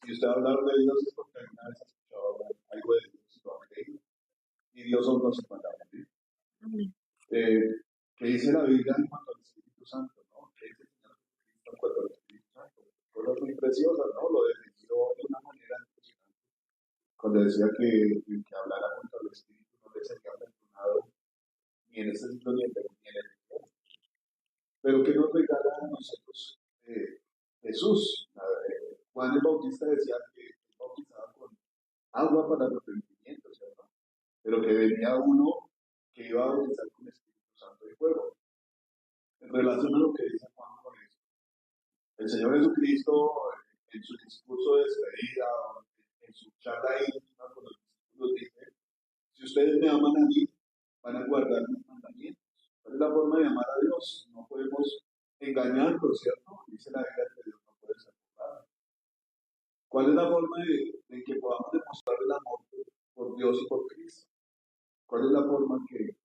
Si usted va a hablar de Dios es porque alguna vez ha escuchado hablar algo de Dios, lo ha creído. Y Dios honra su palabra. ¿Qué dice la Biblia en cuanto al Espíritu Santo? ¿No? ¿Qué dice el Señor Jesucristo en cuanto al Espíritu Santo? Cosas muy preciosas, ¿no? Lo definió de una manera impresionante. Cuando decía que el que hablara contra el Espíritu no le sería perdonado ni en este siglo ni en el otro. Pero ¿qué nos regala a nosotros Jesús? Juan el Bautista decía que bautizaba con agua para arrepentimiento, ¿cierto? Pero que venía uno que iba a bautizar con Espíritu Santo y fuego. En relación a lo que dice Juan con eso, el Señor Jesucristo, en su discurso de despedida, en su charla íntima con los discípulos, dice: si ustedes me aman a mí, van a guardar mis mandamientos. ¿Cuál es la forma de amar a Dios? No podemos engañarlo, ¿cierto? Dice la Biblia que Dios no puede ser burlado. ¿Cuál es la forma de que podamos demostrar el amor por Dios y por Cristo? ¿Cuál es la forma que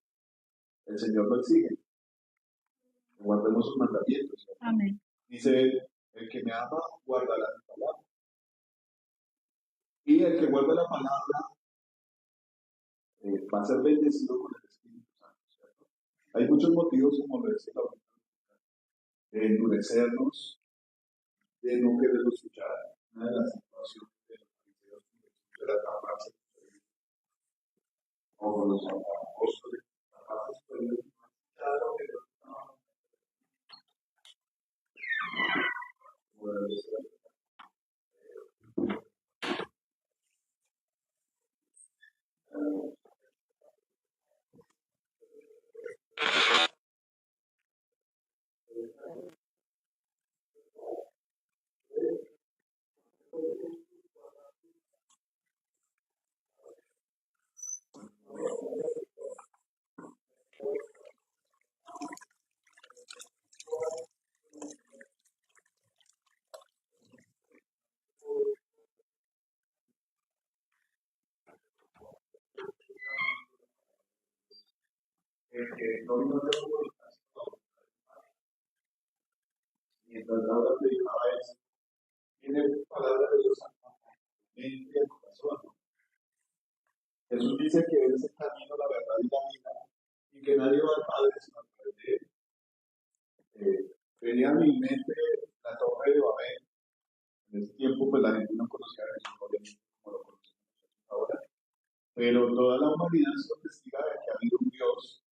el Señor lo exige? Que guardemos sus mandamientos, ¿cierto? Amén. Dice: el que me ama, guardará mi palabra. Y el que guarda la palabra va a ser bendecido con el Espíritu Santo, ¿cierto? Hay muchos motivos, como lo decía la Biblia, de endurecernos, de no querer escuchar. Una de las situaciones de los fariseos de la taparse o los apóstoles, taparse por el escuchado que los estaban que no vino de voluntad, mientras Laura predicaba eso, tiene palabra de Dios en el corazón. Jesús dice que Él es el camino, la verdad y la vida, y que nadie va al Padre sino a través de Él. Venía a mi mente la Torre de Babel. En ese tiempo, pues la gente no conocía a Jesús, obviamente, como lo conocemos ahora. Pero toda la humanidad es testiga de que ha habido un Dios,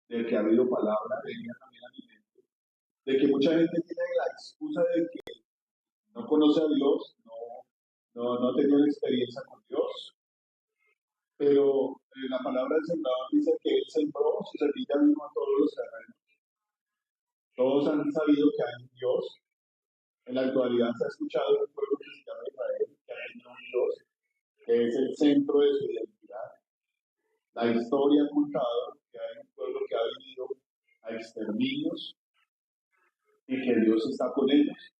de que ha habido palabra, venía también a mi mente, de que mucha gente tiene la excusa de que no conoce a Dios, no ha tenido experiencia con Dios, pero la palabra del Sembrador dice que Él sembró, su semilla vino a todos los terrenos. Todos han sabido que hay un Dios. En la actualidad se ha escuchado de un pueblo que se llama Israel, que hay un Dios, que es el centro de su identidad. La historia ha contado que hay un pueblo que ha vivido a exterminios y que Dios está con ellos.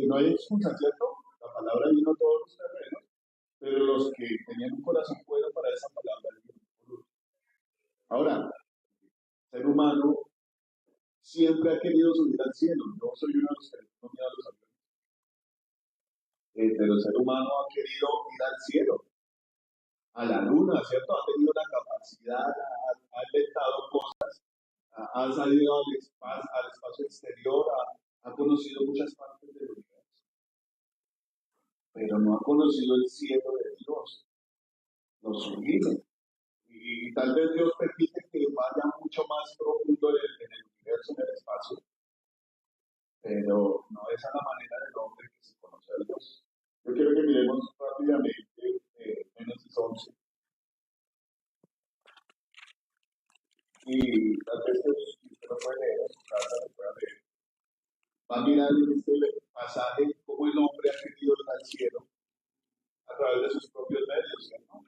No hay excusa, ¿cierto? La palabra vino a todos los terrenos, pero los que tenían un corazón bueno para esa palabra vino por último. Ahora, el ser humano siempre ha querido subir al cielo. Yo soy uno de los que no mira los aviones. Pero el ser humano ha querido ir al cielo, a la luna, ¿cierto? Ha tenido la capacidad, ha inventado cosas, ha salido al espacio exterior, ha conocido muchas partes del universo, pero no ha conocido el cielo de Dios, lo sublime. Y tal vez Dios permite que vaya mucho más profundo en el universo, en el espacio, pero no es a la manera del hombre que se conoce a Dios. Yo quiero que miremos rápidamente Génesis 11. Y tal vez usted lo puede leer en su casa, lo puede leer. Va a mirar en este pasaje cómo el hombre ha querido ir al cielo a través de sus propios medios, ¿cierto?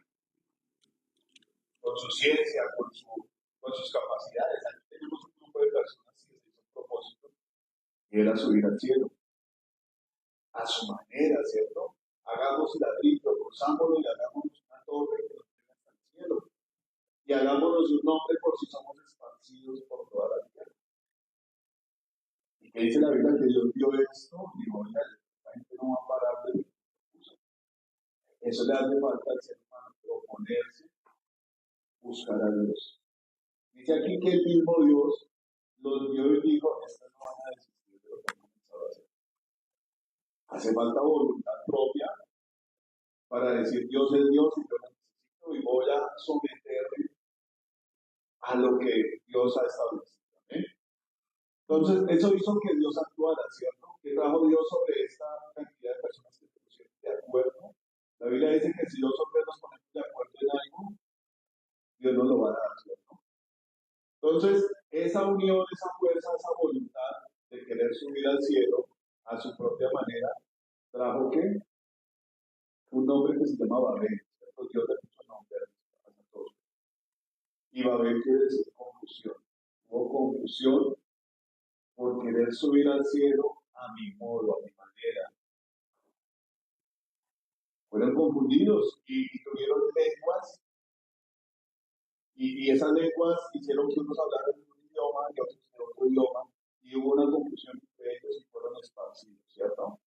Con su ciencia, con sus capacidades. Aquí tenemos un grupo de personas que se hizo un propósito y era subir al cielo. a su manera, ¿cierto? Hagamos ladrillo, cruzámoslo y hagámonos una torre que nos lleve hasta el cielo. Y hagámonos un nombre por si somos esparcidos por toda la tierra. ¿Y qué dice la Biblia? Que Dios vio esto y dijo, oiga, la gente no va a parar de eso. Eso le hace falta al ser humano, proponerse, buscar a Dios. Dice aquí que el mismo Dios los vio y dijo, estas no van a desistir de lo que han comenzado a hacer. Hace falta voluntad propia para decir Dios es Dios y yo necesito y voy a someterme a lo que Dios ha establecido. ¿Eh? Entonces, eso hizo que Dios actuara, ¿cierto? ¿Qué trajo Dios sobre esta cantidad de personas que se pusieron de acuerdo? La Biblia dice que si nosotros nos ponemos de acuerdo en algo, Dios nos lo va a dar, ¿cierto? Entonces, esa unión, esa fuerza, esa voluntad de querer subir al cielo a su propia manera, trajo ¿qué? Un nombre que se llama Babel, ¿cierto? Dios de muchos nombres a todos. Y Babel quiere decir confusión. Hubo confusión por querer subir al cielo a mi modo, a mi manera. Fueron confundidos y tuvieron lenguas, y esas lenguas hicieron que unos hablaran en un idioma y otros en otro idioma, y hubo una confusión entre ellos y fueron esparcidos, ¿cierto?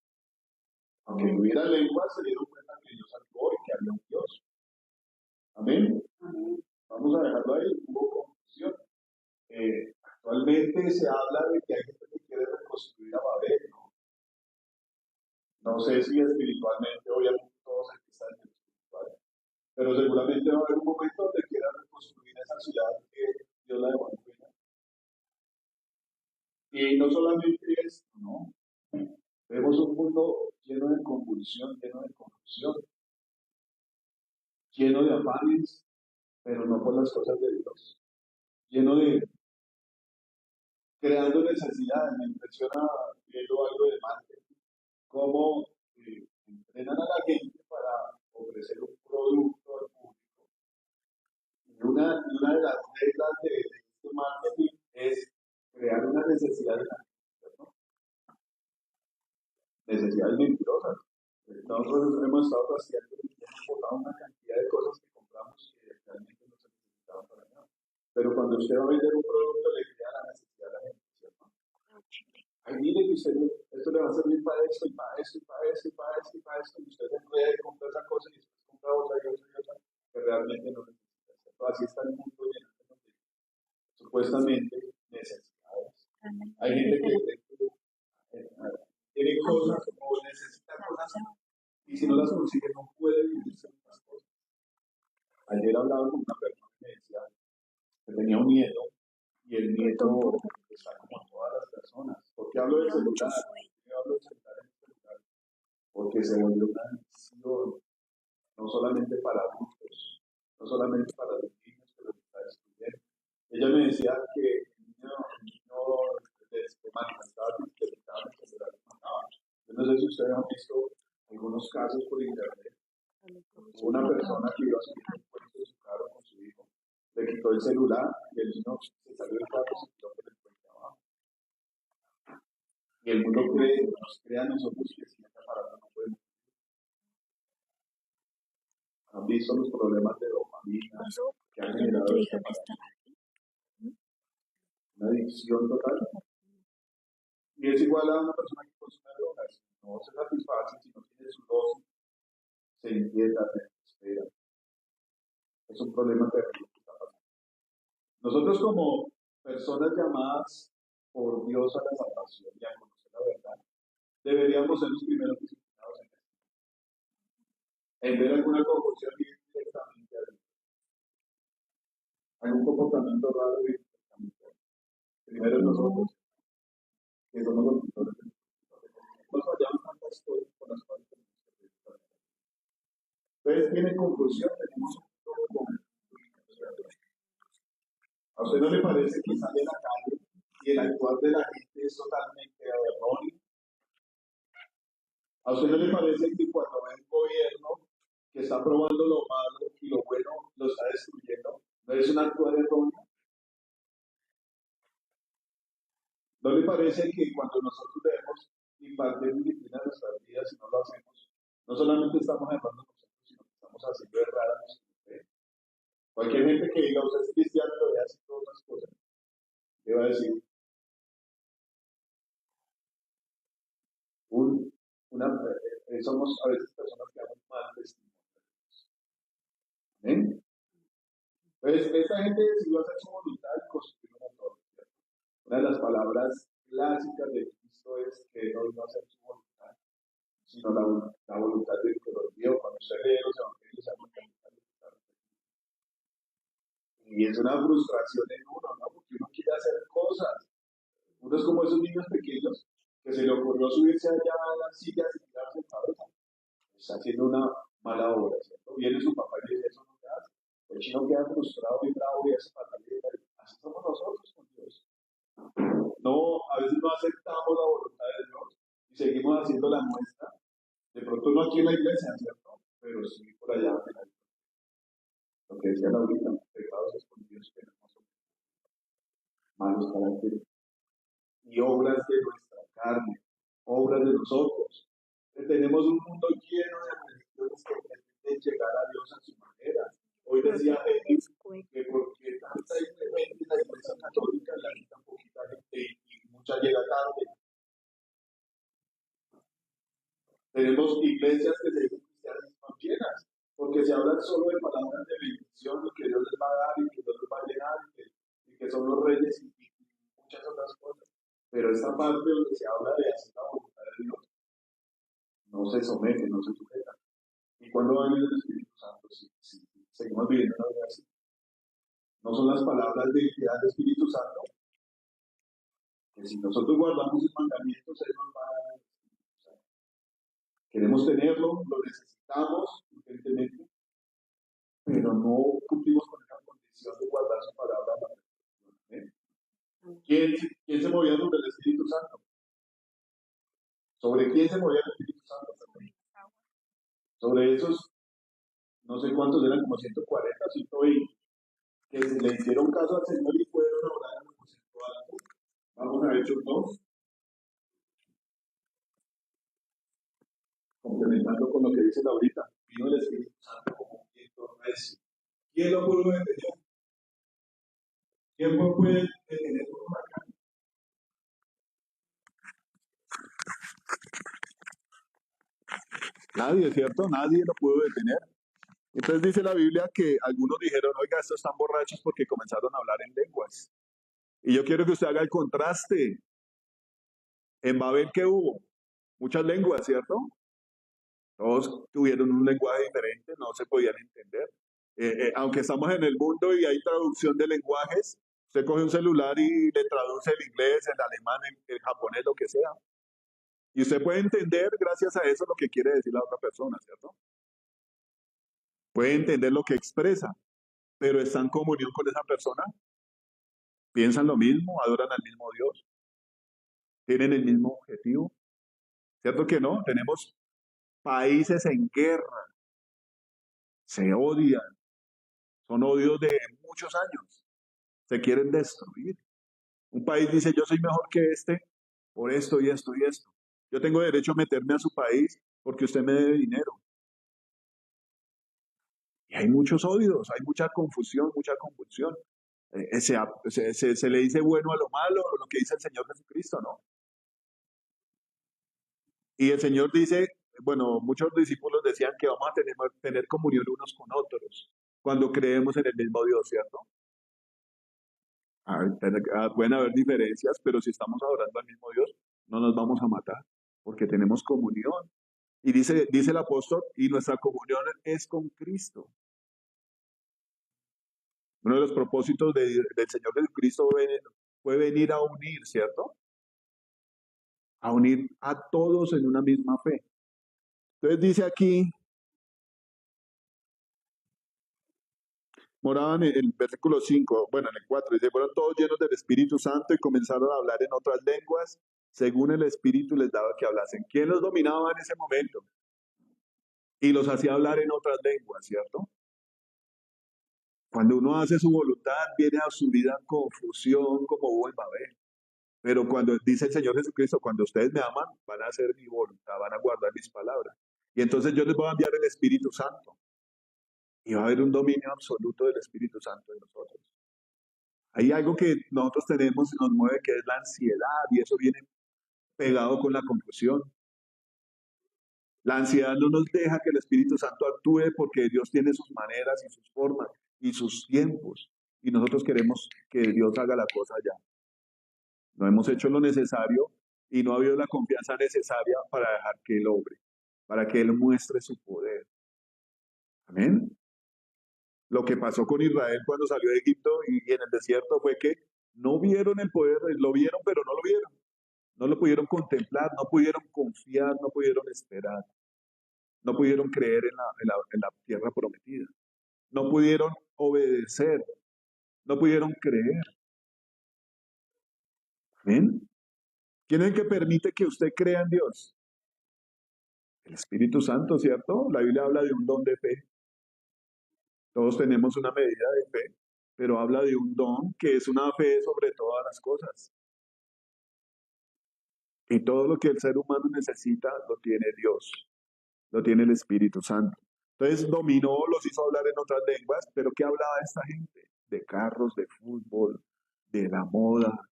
Aunque tuvieran lenguas, se dieron cuenta que Dios actuó y que había un Dios. Amén. Vamos a dejarlo ahí, hubo confusión. Actualmente se habla de que hay gente que quiere reconstruir a Babel, ¿no? No sé si espiritualmente, obviamente todos aquí están en el espiritual, pero seguramente va a haber un momento donde quieran reconstruir esa ciudad que Dios la dejó en ruina. Y no solamente esto, ¿no? Vemos un mundo lleno de convulsión, lleno de confusión, lleno de afanes, pero no por las cosas de Dios, lleno de creando necesidades. Me impresiona viendo algo de marketing, cómo entrenan a la gente para ofrecer un producto al público. Y una de las reglas de este marketing es crear una necesidad en la gente, ¿no? Necesidades mentirosas. Nosotros hemos estado rastreando y hemos botado una cantidad de cosas que compramos que realmente no se necesitaban para nada. Pero cuando usted va a vender un producto, le crea la necesidad a la gente, ¿cierto? Ay, mire que usted, esto le va a servir para esto, y para esto, y para esto, y para esto, y para esto, y usted se puede comprar esa cosa y después compra otra y otra y otra, que realmente no necesita, ¿cierto? Así está el mundo lleno de supuestamente necesidades. Hay gente que tiene cosas o necesita cosas y si no las consigue no puede vivir sin las cosas. Ayer hablaba con una persona que me decía que tenía un nieto y el nieto está como todas las personas. ¿Por qué hablo del celular? ¿Por qué hablo del celular en el celular? Porque se volvió una adicción, no solamente para adultos, no solamente para los niños que los está destruyendo. Ella me decía que el niño manifestaba que estaba en el celular y mataba. Yo no sé si ustedes han visto algunos casos por internet. Hubo una persona que iba a subir un puente de su carro con su hijo, le quitó el celular y el niño se salió del carro y se quedó por el puente abajo. Y el mundo nos crea a nosotros que si este aparato no podemos. Han visto los problemas de dopamina que han generado este aparato. Una adicción total. Y es igual a una persona que consume drogas. No se satisface si no tiene su dosis, se inquieta, se desespera. Es un problema terrible que está pasando. Nosotros como personas llamadas por Dios a la salvación y a conocer la verdad, deberíamos ser los primeros disciplinados en esto. En ver alguna confusión ir directamente a Dios. Hay un comportamiento raro y directamente a Dios. Primero nosotros, que somos los tutores de nos fallamos tantas cosas por las cuales tenemos que preguntar. Ustedes tienen confusión, tenemos un poco con ¿a usted no le parece que sale a la calle y el actuar de la gente es totalmente erróneo? ¿A usted no le parece que cuando ve un gobierno que está probando lo malo y lo bueno lo está destruyendo, no es un actuar erróneo? ¿No le parece que cuando nosotros vemos impartir disciplina en nuestras vidas si no lo hacemos. No solamente estamos errando nosotros, sino que estamos haciendo errar a nuestra fe. Cualquier gente que diga, usted es cristiano, lo voy a hacer todas las cosas, le va a decir, somos a veces personas que damos mal testimonio. ¿Amén? Entonces, esta gente decidió hacer su voluntad y construir una torre. Una de las palabras clásicas de Cristo es que no vino a hacer su voluntad, sino la voluntad del que lo envió. Cuando usted lee los evangelios, y es una frustración en uno, ¿no? Porque uno quiere hacer cosas. Uno es como esos niños pequeños que se le ocurrió subirse allá a las sillas y tirarse en cabeza. Está haciendo una mala obra, ¿cierto? Viene su papá y le dice, eso no te hace. El chino queda frustrado y bravo y hace pataleta. Así somos nosotros con Dios. No, a veces no aceptamos la voluntad de Dios y seguimos haciendo la nuestra. De pronto no aquí en la iglesia, ¿cierto? Pero sí por allá en la iglesia. Lo que decía Laurita, pecados escondidos que no son malos caracteres y obras de nuestra carne, obras de nosotros. Tenemos un mundo lleno de religiones que pretenden llegar a Dios a su manera. Hoy decía Jesús que porque tanta gente en la iglesia católica la quita poquita gente y mucha llega tarde. Tenemos iglesias que se dicen cristianas y no llenas, porque se hablan solo de palabras de bendición y que Dios les va a dar y que Dios les va a llenar y que son los reyes y muchas otras cosas. Pero esta parte donde se habla de hacer la voluntad de Dios, no se somete, no se sujeta. ¿Y cuándo va a venir el Espíritu Santo? Si seguimos viviendo una vida así. No son las palabras de identidad del Espíritu Santo, que si nosotros guardamos sus mandamientos, Él nos va a dar el Espíritu Santo. Queremos tenerlo, lo necesitamos urgentemente, pero no cumplimos con esa condición de guardar su palabra. ¿Eh? ¿Quién se movía sobre el Espíritu Santo? ¿Sobre quién se movía el Espíritu Santo? Sobre esos, no sé cuántos eran, como 140, 120, que le hicieron caso al Señor y fueron a orar en el aposento alto. Vamos a Hechos 2. Complementando con lo que dice Laurita, vino el Espíritu Santo como un viento recio. ¿Quién lo pudo detener? ¿Quién puede detener un huracán? Nadie, ¿cierto? Nadie lo pudo detener. Entonces dice la Biblia que algunos dijeron, oiga, estos están borrachos porque comenzaron a hablar en lenguas. Y yo quiero que usted haga el contraste. En Babel, ¿qué hubo? Muchas lenguas, ¿cierto? Todos tuvieron un lenguaje diferente, no se podían entender. Aunque estamos en el mundo y hay traducción de lenguajes, usted coge un celular y le traduce el inglés, el alemán, el japonés, lo que sea. Y usted puede entender, gracias a eso, lo que quiere decir la otra persona, ¿cierto? Puede entender lo que expresa, pero está en comunión con esa persona. Piensan lo mismo, adoran al mismo Dios, tienen el mismo objetivo. ¿Cierto que no? Tenemos países en guerra, se odian, son odios de muchos años, se quieren destruir. Un país dice, yo soy mejor que este por esto y esto y esto. Yo tengo derecho a meterme a su país porque usted me debe dinero. Y hay muchos odios, hay mucha confusión, mucha convulsión. Se le dice bueno a lo malo, lo que dice el Señor Jesucristo, ¿no? Y el Señor dice, bueno, muchos discípulos decían que vamos a tener comunión unos con otros cuando creemos en el mismo Dios, ¿cierto? Pueden haber diferencias, pero si estamos adorando al mismo Dios, no nos vamos a matar, porque tenemos comunión. Y dice el apóstol, y nuestra comunión es con Cristo. Uno de los propósitos del Señor Jesucristo fue venir a unir, ¿cierto? A unir a todos en una misma fe. Entonces dice aquí, moraban en el versículo 5, bueno, en el 4, dice, fueron todos llenos del Espíritu Santo y comenzaron a hablar en otras lenguas, según el Espíritu les daba que hablasen. ¿Quién los dominaba en ese momento? Y los hacía hablar en otras lenguas, ¿cierto? Cuando uno hace su voluntad, viene a su vida confusión como hubo en Babel. Pero cuando dice el Señor Jesucristo, cuando ustedes me aman, van a hacer mi voluntad, van a guardar mis palabras. Y entonces yo les voy a enviar el Espíritu Santo. Y va a haber un dominio absoluto del Espíritu Santo en nosotros. Hay algo que nosotros tenemos y nos mueve, que es la ansiedad, y eso viene pegado con la confusión. La ansiedad no nos deja que el Espíritu Santo actúe porque Dios tiene sus maneras y sus formas y sus tiempos. Y nosotros queremos que Dios haga la cosa ya. No hemos hecho lo necesario y no ha habido la confianza necesaria para dejar que Él obre, para que Él muestre su poder. Amén. Lo que pasó con Israel cuando salió de Egipto y en el desierto fue que no vieron el poder, lo vieron pero no lo vieron. No lo pudieron contemplar, no pudieron confiar, no pudieron esperar, no pudieron creer en la tierra prometida, no pudieron obedecer, no pudieron creer. ¿Amén? ¿Quién es el que permite que usted crea en Dios? El Espíritu Santo, ¿cierto? La Biblia habla de un don de fe. Todos tenemos una medida de fe, pero habla de un don que es una fe sobre todas las cosas. Y todo lo que el ser humano necesita lo tiene Dios, lo tiene el Espíritu Santo. Entonces dominó, los hizo hablar en otras lenguas, pero ¿qué hablaba esta gente? De carros, de fútbol, de la moda,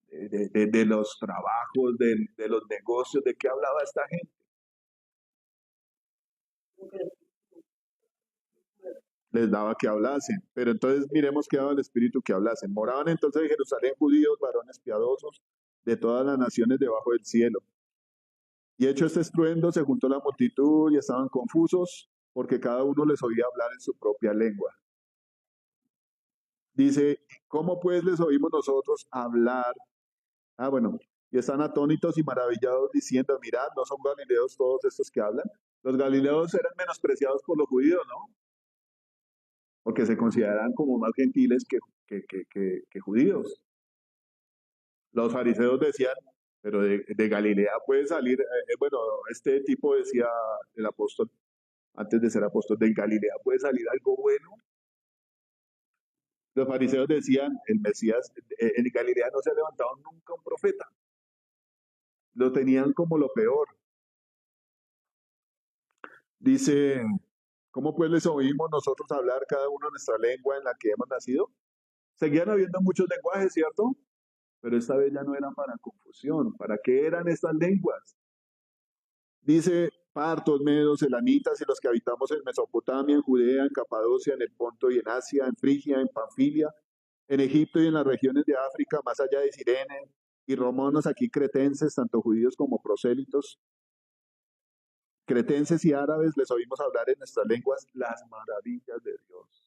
de los trabajos, de los negocios. ¿De qué hablaba esta gente? Les daba que hablasen, pero entonces miremos qué daba el Espíritu que hablasen. Moraban entonces en Jerusalén judíos, varones piadosos, de todas las naciones debajo del cielo. Y hecho este estruendo, se juntó la multitud y estaban confusos, porque cada uno les oía hablar en su propia lengua. Dice, ¿cómo pues les oímos nosotros hablar? Y están atónitos y maravillados diciendo, mirad, ¿no son galileos todos estos que hablan? Los galileos eran menospreciados por los judíos, ¿no? Porque se consideraban como más gentiles que judíos. Los fariseos decían, pero de Galilea puede salir, este tipo decía el apóstol, antes de ser apóstol, de Galilea puede salir algo bueno. Los fariseos decían, el Mesías, en Galilea no se ha levantado nunca un profeta. Lo tenían como lo peor. Dice, ¿cómo pues les oímos nosotros hablar cada uno nuestra lengua en la que hemos nacido? Seguían habiendo muchos lenguajes, ¿cierto? Pero esta vez ya no eran para confusión. ¿Para qué eran estas lenguas? Dice, partos, medos, elamitas y los que habitamos en Mesopotamia, en Judea, en Capadocia, en el Ponto y en Asia, en Frigia, en Panfilia, en Egipto y en las regiones de África, más allá de Cirene, y romanos aquí cretenses, tanto judíos como prosélitos, cretenses y árabes, les oímos hablar en nuestras lenguas las maravillas de Dios.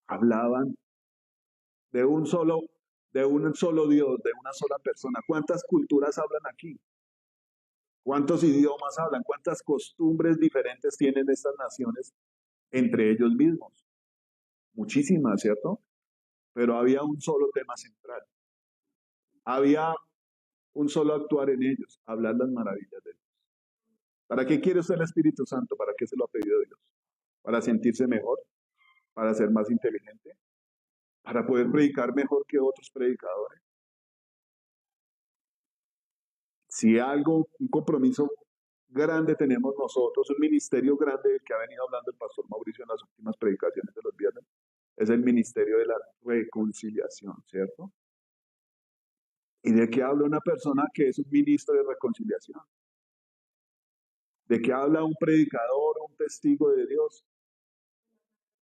Hablaban de un solo Dios, de una sola persona. ¿Cuántas culturas hablan aquí? ¿Cuántos idiomas hablan? ¿Cuántas costumbres diferentes tienen estas naciones entre ellos mismos? Muchísimas, ¿cierto? Pero había un solo tema central. Había un solo actuar en ellos, hablar las maravillas de Dios. ¿Para qué quiere usted el Espíritu Santo? ¿Para qué se lo ha pedido Dios? ¿Para sentirse mejor? ¿Para ser más inteligente? ¿Para poder predicar mejor que otros predicadores? Si algo, un compromiso grande tenemos nosotros, un ministerio grande del que ha venido hablando el pastor Mauricio en las últimas predicaciones de los viernes, es el ministerio de la reconciliación, ¿cierto? ¿Y de qué habla una persona que es un ministro de reconciliación? ¿De qué habla un predicador o un testigo de Dios?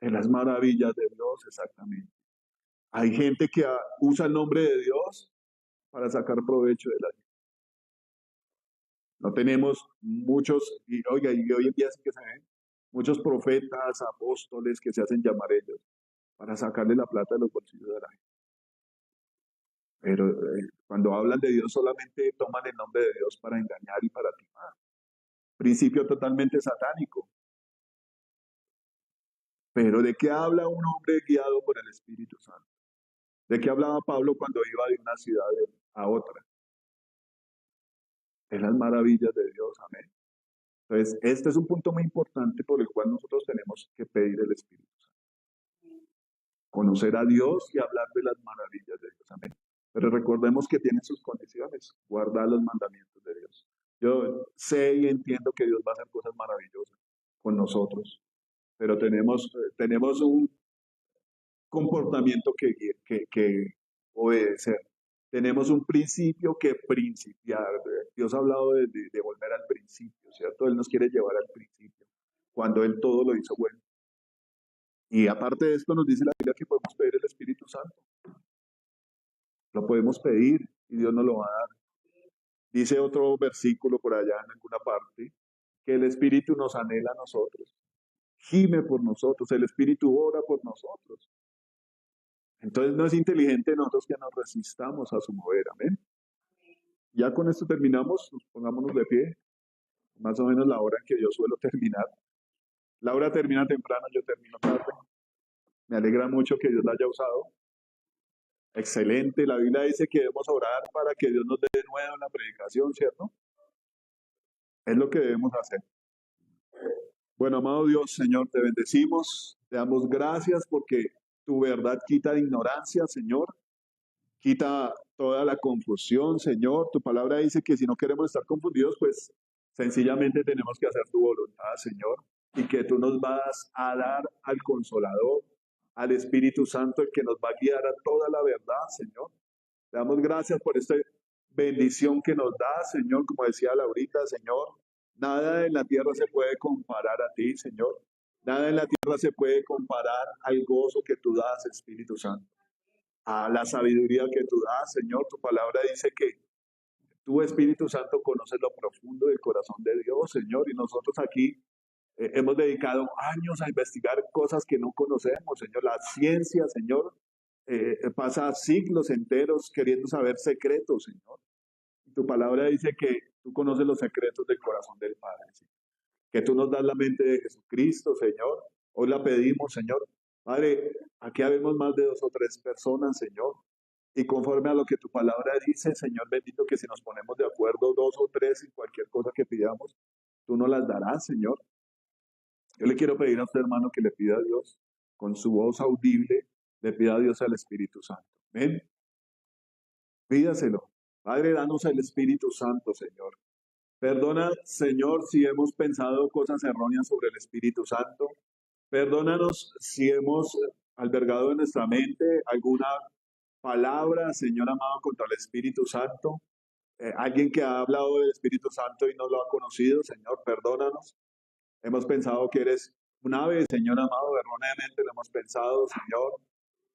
De las maravillas de Dios, exactamente. Hay gente que usa el nombre de Dios para sacar provecho de la vida. No tenemos muchos, y hoy en día sí que se ven, muchos profetas, apóstoles que se hacen llamar ellos para sacarle la plata de los bolsillos de la gente. Pero cuando hablan de Dios solamente toman el nombre de Dios para engañar y para timar. Principio totalmente satánico. Pero ¿de qué habla un hombre guiado por el Espíritu Santo? ¿De qué hablaba Pablo cuando iba de una ciudad a otra? De las maravillas de Dios, amén. Entonces, este es un punto muy importante por el cual nosotros tenemos que pedir el Espíritu Santo. Conocer a Dios y hablar de las maravillas de Dios, amén. Pero recordemos que tiene sus condiciones, guardar los mandamientos de Dios. Yo sé y entiendo que Dios va a hacer cosas maravillosas con nosotros, pero tenemos un comportamiento que obedecer. Tenemos un principio que principiar. Dios ha hablado de volver al principio, ¿cierto? Él nos quiere llevar al principio, cuando Él todo lo hizo bueno. Y aparte de esto nos dice la Biblia que podemos pedir el Espíritu Santo. Lo podemos pedir y Dios nos lo va a dar. Dice otro versículo por allá en alguna parte, que el Espíritu nos anhela a nosotros, gime por nosotros, el Espíritu ora por nosotros. Entonces no es inteligente nosotros que nos resistamos a su mover, amén. Ya con esto terminamos, pongámonos de pie, más o menos la hora en que yo suelo terminar. Laura termina temprano, yo termino tarde. Me alegra mucho que Dios la haya usado. Excelente, la Biblia dice que debemos orar para que Dios nos dé de nuevo en la predicación, ¿cierto? Es lo que debemos hacer. Bueno, amado Dios, Señor, te bendecimos, te damos gracias porque tu verdad quita ignorancia, Señor, quita toda la confusión, Señor. Tu palabra dice que si no queremos estar confundidos, pues sencillamente tenemos que hacer tu voluntad, Señor, y que tú nos vas a dar al Consolador, al Espíritu Santo, el que nos va a guiar a toda la verdad, Señor. Te damos gracias por esta bendición que nos da, Señor, como decía Laurita, Señor. Nada en la tierra se puede comparar a ti, Señor. Nada en la tierra se puede comparar al gozo que tú das, Espíritu Santo, a la sabiduría que tú das, Señor. Tu palabra dice que tú, Espíritu Santo, conoces lo profundo del corazón de Dios, Señor, y nosotros aquí hemos dedicado años a investigar cosas que no conocemos, Señor. La ciencia, Señor, pasa siglos enteros queriendo saber secretos, Señor. Y tu palabra dice que tú conoces los secretos del corazón del Padre, Señor. Que tú nos das la mente de Jesucristo, Señor. Hoy la pedimos, Señor. Padre, aquí habemos más de 2 o 3 personas, Señor. Y conforme a lo que tu palabra dice, Señor bendito, que si nos ponemos de acuerdo 2 o 3 en cualquier cosa que pidamos, tú nos las darás, Señor. Yo le quiero pedir a usted, hermano, que le pida a Dios, con su voz audible, le pida a Dios al Espíritu Santo. Amén. Pídaselo. Padre, danos el Espíritu Santo, Señor. Perdona, Señor, si hemos pensado cosas erróneas sobre el Espíritu Santo. Perdónanos si hemos albergado en nuestra mente alguna palabra, Señor amado, contra el Espíritu Santo. Alguien que ha hablado del Espíritu Santo y no lo ha conocido, Señor, perdónanos. Hemos pensado que eres un ave, Señor amado, erróneamente lo hemos pensado, Señor.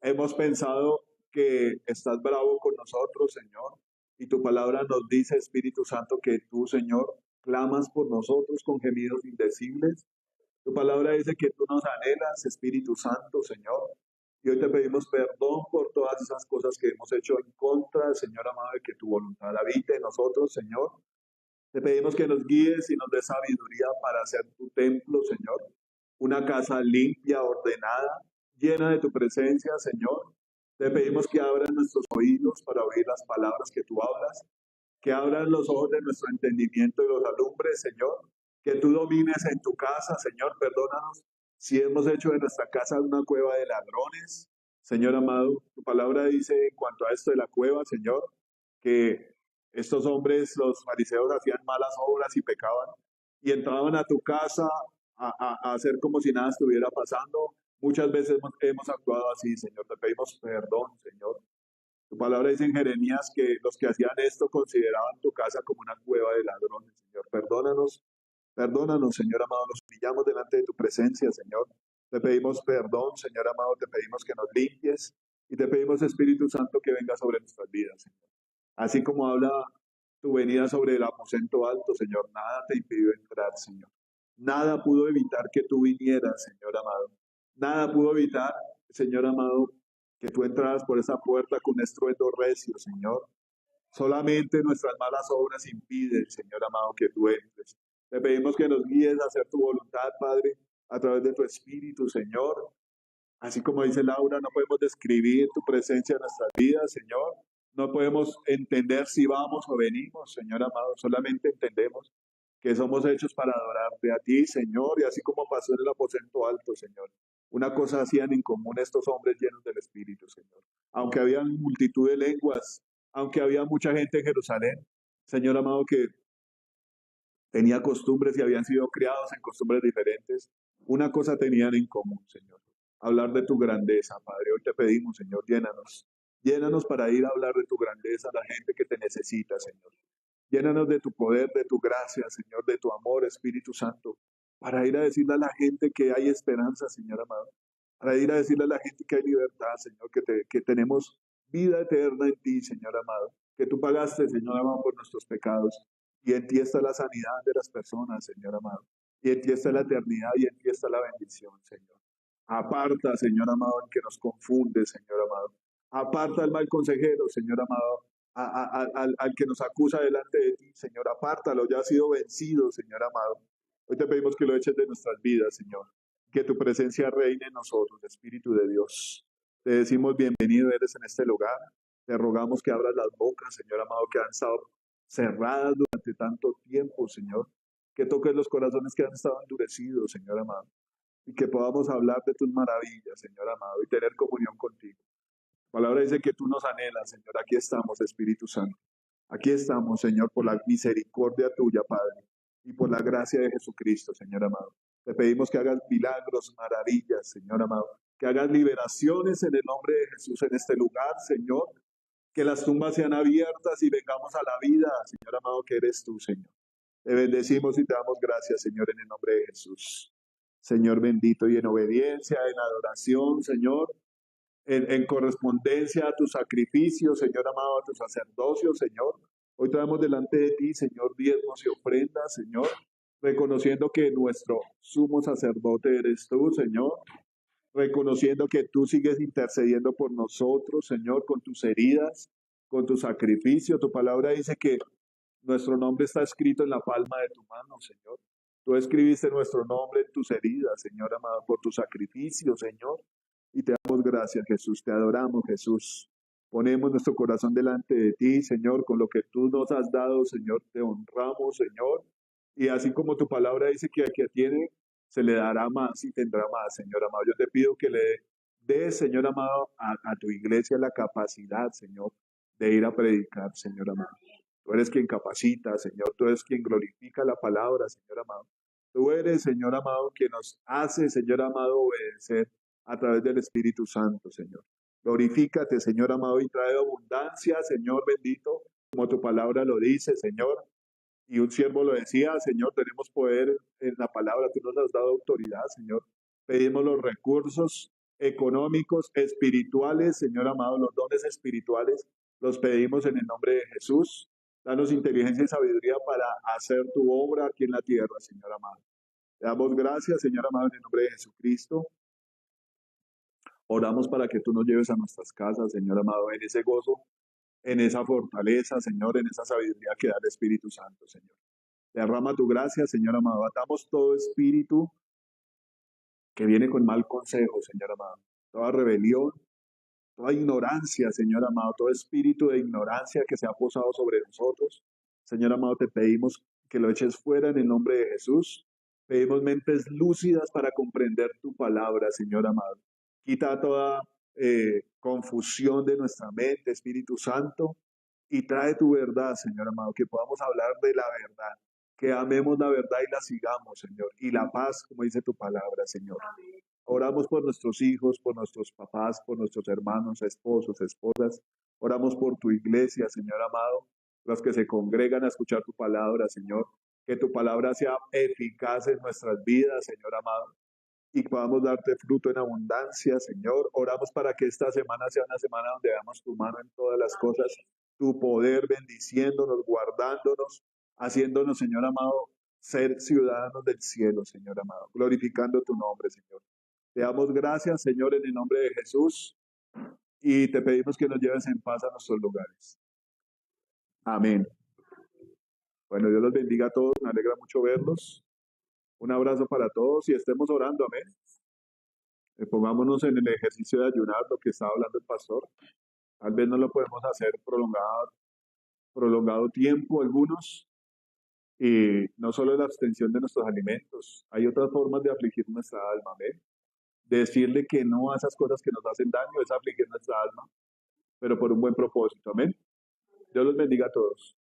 Hemos pensado que estás bravo con nosotros, Señor. Y tu palabra nos dice, Espíritu Santo, que tú, Señor, clamas por nosotros con gemidos indecibles. Tu palabra dice que tú nos anhelas, Espíritu Santo, Señor. Y hoy te pedimos perdón por todas esas cosas que hemos hecho en contra, Señor amado, de que tu voluntad habite en nosotros, Señor. Te pedimos que nos guíes y nos des sabiduría para hacer tu templo, Señor. Una casa limpia, ordenada, llena de tu presencia, Señor. Te pedimos que abran nuestros oídos para oír las palabras que tú hablas, que abran los ojos de nuestro entendimiento y los alumbres, Señor. Que tú domines en tu casa, Señor. Perdónanos si hemos hecho de nuestra casa una cueva de ladrones. Señor amado, tu palabra dice en cuanto a esto de la cueva, Señor, que estos hombres, los fariseos, hacían malas obras y pecaban y entraban a tu casa a hacer como si nada estuviera pasando. Muchas veces hemos actuado así, Señor. Te pedimos perdón, Señor. Tu palabra dice en Jeremías que los que hacían esto consideraban tu casa como una cueva de ladrones, Señor. Perdónanos, Señor amado. Nos humillamos delante de tu presencia, Señor. Te pedimos perdón, Señor amado. Te pedimos que nos limpies y te pedimos, Espíritu Santo, que venga sobre nuestras vidas, Señor. Así como habla tu venida sobre el aposento alto, Señor, nada te impidió entrar, Señor. Nada pudo evitar que tú vinieras, Señor amado. Nada pudo evitar, Señor amado, que tú entraras por esa puerta con estruendo recio, Señor. Solamente nuestras malas obras impiden, Señor amado, que tú entres. Te pedimos que nos guíes a hacer tu voluntad, Padre, a través de tu Espíritu, Señor. Así como dice Laura, no podemos describir tu presencia en nuestras vidas, Señor. No podemos entender si vamos o venimos, Señor amado. Solamente entendemos que somos hechos para adorarte a ti, Señor. Y así como pasó en el aposento alto, Señor. Una cosa hacían en común estos hombres llenos del Espíritu, Señor. Aunque había multitud de lenguas aunque había mucha gente en Jerusalén, Señor amado, que tenía costumbres y habían sido criados en costumbres diferentes, una cosa tenían en común, Señor, hablar de tu grandeza, Padre. Hoy te pedimos, Señor, llénanos. Llénanos para ir a hablar de tu grandeza a la gente que te necesita, Señor. Llénanos de tu poder, de tu gracia, Señor, de tu amor, Espíritu Santo, para ir a decirle a la gente que hay esperanza, Señor amado. Para ir a decirle a la gente que hay libertad, Señor, que tenemos vida eterna en ti, Señor amado. Que tú pagaste, Señor amado, por nuestros pecados. Y en ti está la sanidad de las personas, Señor amado. Y en ti está la eternidad y en ti está la bendición, Señor. Aparta, Señor amado, el que nos confunde, Señor amado. Aparta al mal consejero, Señor amado, al que nos acusa delante de ti, Señor. Apártalo, ya ha sido vencido, Señor amado. Hoy te pedimos que lo eches de nuestras vidas, Señor. Que tu presencia reine en nosotros, Espíritu de Dios. Te decimos bienvenido eres en este lugar. Te rogamos que abras las bocas, Señor amado, que han estado cerradas durante tanto tiempo, Señor. Que toques los corazones que han estado endurecidos, Señor amado. Y que podamos hablar de tus maravillas, Señor amado, y tener comunión contigo. La palabra dice que tú nos anhelas, Señor. Aquí estamos, Espíritu Santo. Aquí estamos, Señor, por la misericordia tuya, Padre, y por la gracia de Jesucristo, Señor amado. Te pedimos que hagas milagros, maravillas, Señor amado. Que hagas liberaciones en el nombre de Jesús en este lugar, Señor. Que las tumbas sean abiertas y vengamos a la vida, Señor amado, que eres tú, Señor. Te bendecimos y te damos gracias, Señor, en el nombre de Jesús. Señor bendito, y en obediencia, en adoración, Señor, en correspondencia a tu sacrificio, Señor amado, a tu sacerdocio, Señor. Hoy traemos delante de ti, Señor, diezmos y ofrendas, Señor, reconociendo que nuestro sumo sacerdote eres tú, Señor, reconociendo que tú sigues intercediendo por nosotros, Señor, con tus heridas, con tu sacrificio. Tu palabra dice que nuestro nombre está escrito en la palma de tu mano, Señor. Tú escribiste nuestro nombre en tus heridas, Señor amado, por tu sacrificio, Señor. Y te damos gracias, Jesús. Te adoramos, Jesús. Ponemos nuestro corazón delante de ti, Señor, con lo que tú nos has dado, Señor. Te honramos, Señor. Y así como tu palabra dice que al que tiene, se le dará más y tendrá más, Señor amado. Yo te pido que le des, Señor amado, a tu iglesia la capacidad, Señor, de ir a predicar, Señor amado. Tú eres quien capacita, Señor. Tú eres quien glorifica la palabra, Señor amado. Tú eres, Señor amado, quien nos hace, Señor amado, obedecer a través del Espíritu Santo, Señor. Glorifícate, Señor amado, y trae abundancia, Señor bendito, como tu palabra lo dice, Señor. Y un siervo lo decía, Señor, tenemos poder en la palabra, tú nos has dado autoridad, Señor. Pedimos los recursos económicos, espirituales, Señor amado, los dones espirituales, los pedimos en el nombre de Jesús. Danos inteligencia y sabiduría para hacer tu obra aquí en la tierra, Señor amado. Te damos gracias, Señor amado, en el nombre de Jesucristo. Oramos para que tú nos lleves a nuestras casas, Señor amado, en ese gozo, en esa fortaleza, Señor, en esa sabiduría que da el Espíritu Santo, Señor. Derrama tu gracia, Señor amado. Atamos todo espíritu que viene con mal consejo, Señor amado. Toda rebelión, toda ignorancia, Señor amado. Todo espíritu de ignorancia que se ha posado sobre nosotros. Señor amado, te pedimos que lo eches fuera en el nombre de Jesús. Pedimos mentes lúcidas para comprender tu palabra, Señor amado. Quita toda confusión de nuestra mente, Espíritu Santo, y trae tu verdad, Señor amado, que podamos hablar de la verdad, que amemos la verdad y la sigamos, Señor, y la paz, como dice tu palabra, Señor. Oramos por nuestros hijos, por nuestros papás, por nuestros hermanos, esposos, esposas. Oramos por tu iglesia, Señor amado, los que se congregan a escuchar tu palabra, Señor. Que tu palabra sea eficaz en nuestras vidas, Señor amado, y podamos darte fruto en abundancia, Señor. Oramos para que esta semana sea una semana donde veamos tu mano en todas las cosas, tu poder bendiciéndonos, guardándonos, haciéndonos, Señor amado, ser ciudadanos del cielo, Señor amado, glorificando tu nombre, Señor. Te damos gracias, Señor, en el nombre de Jesús, y te pedimos que nos lleves en paz a nuestros lugares. Amén. Bueno, Dios los bendiga a todos, me alegra mucho verlos. Un abrazo para todos y estemos orando, amén. Pongámonos en el ejercicio de ayunar, lo que estaba hablando el pastor. Tal vez no lo podemos hacer prolongado tiempo algunos, y no solo la abstención de nuestros alimentos, hay otras formas de afligir nuestra alma, amén. Decirle que no a esas cosas que nos hacen daño es afligir nuestra alma, pero por un buen propósito, amén. Dios los bendiga a todos.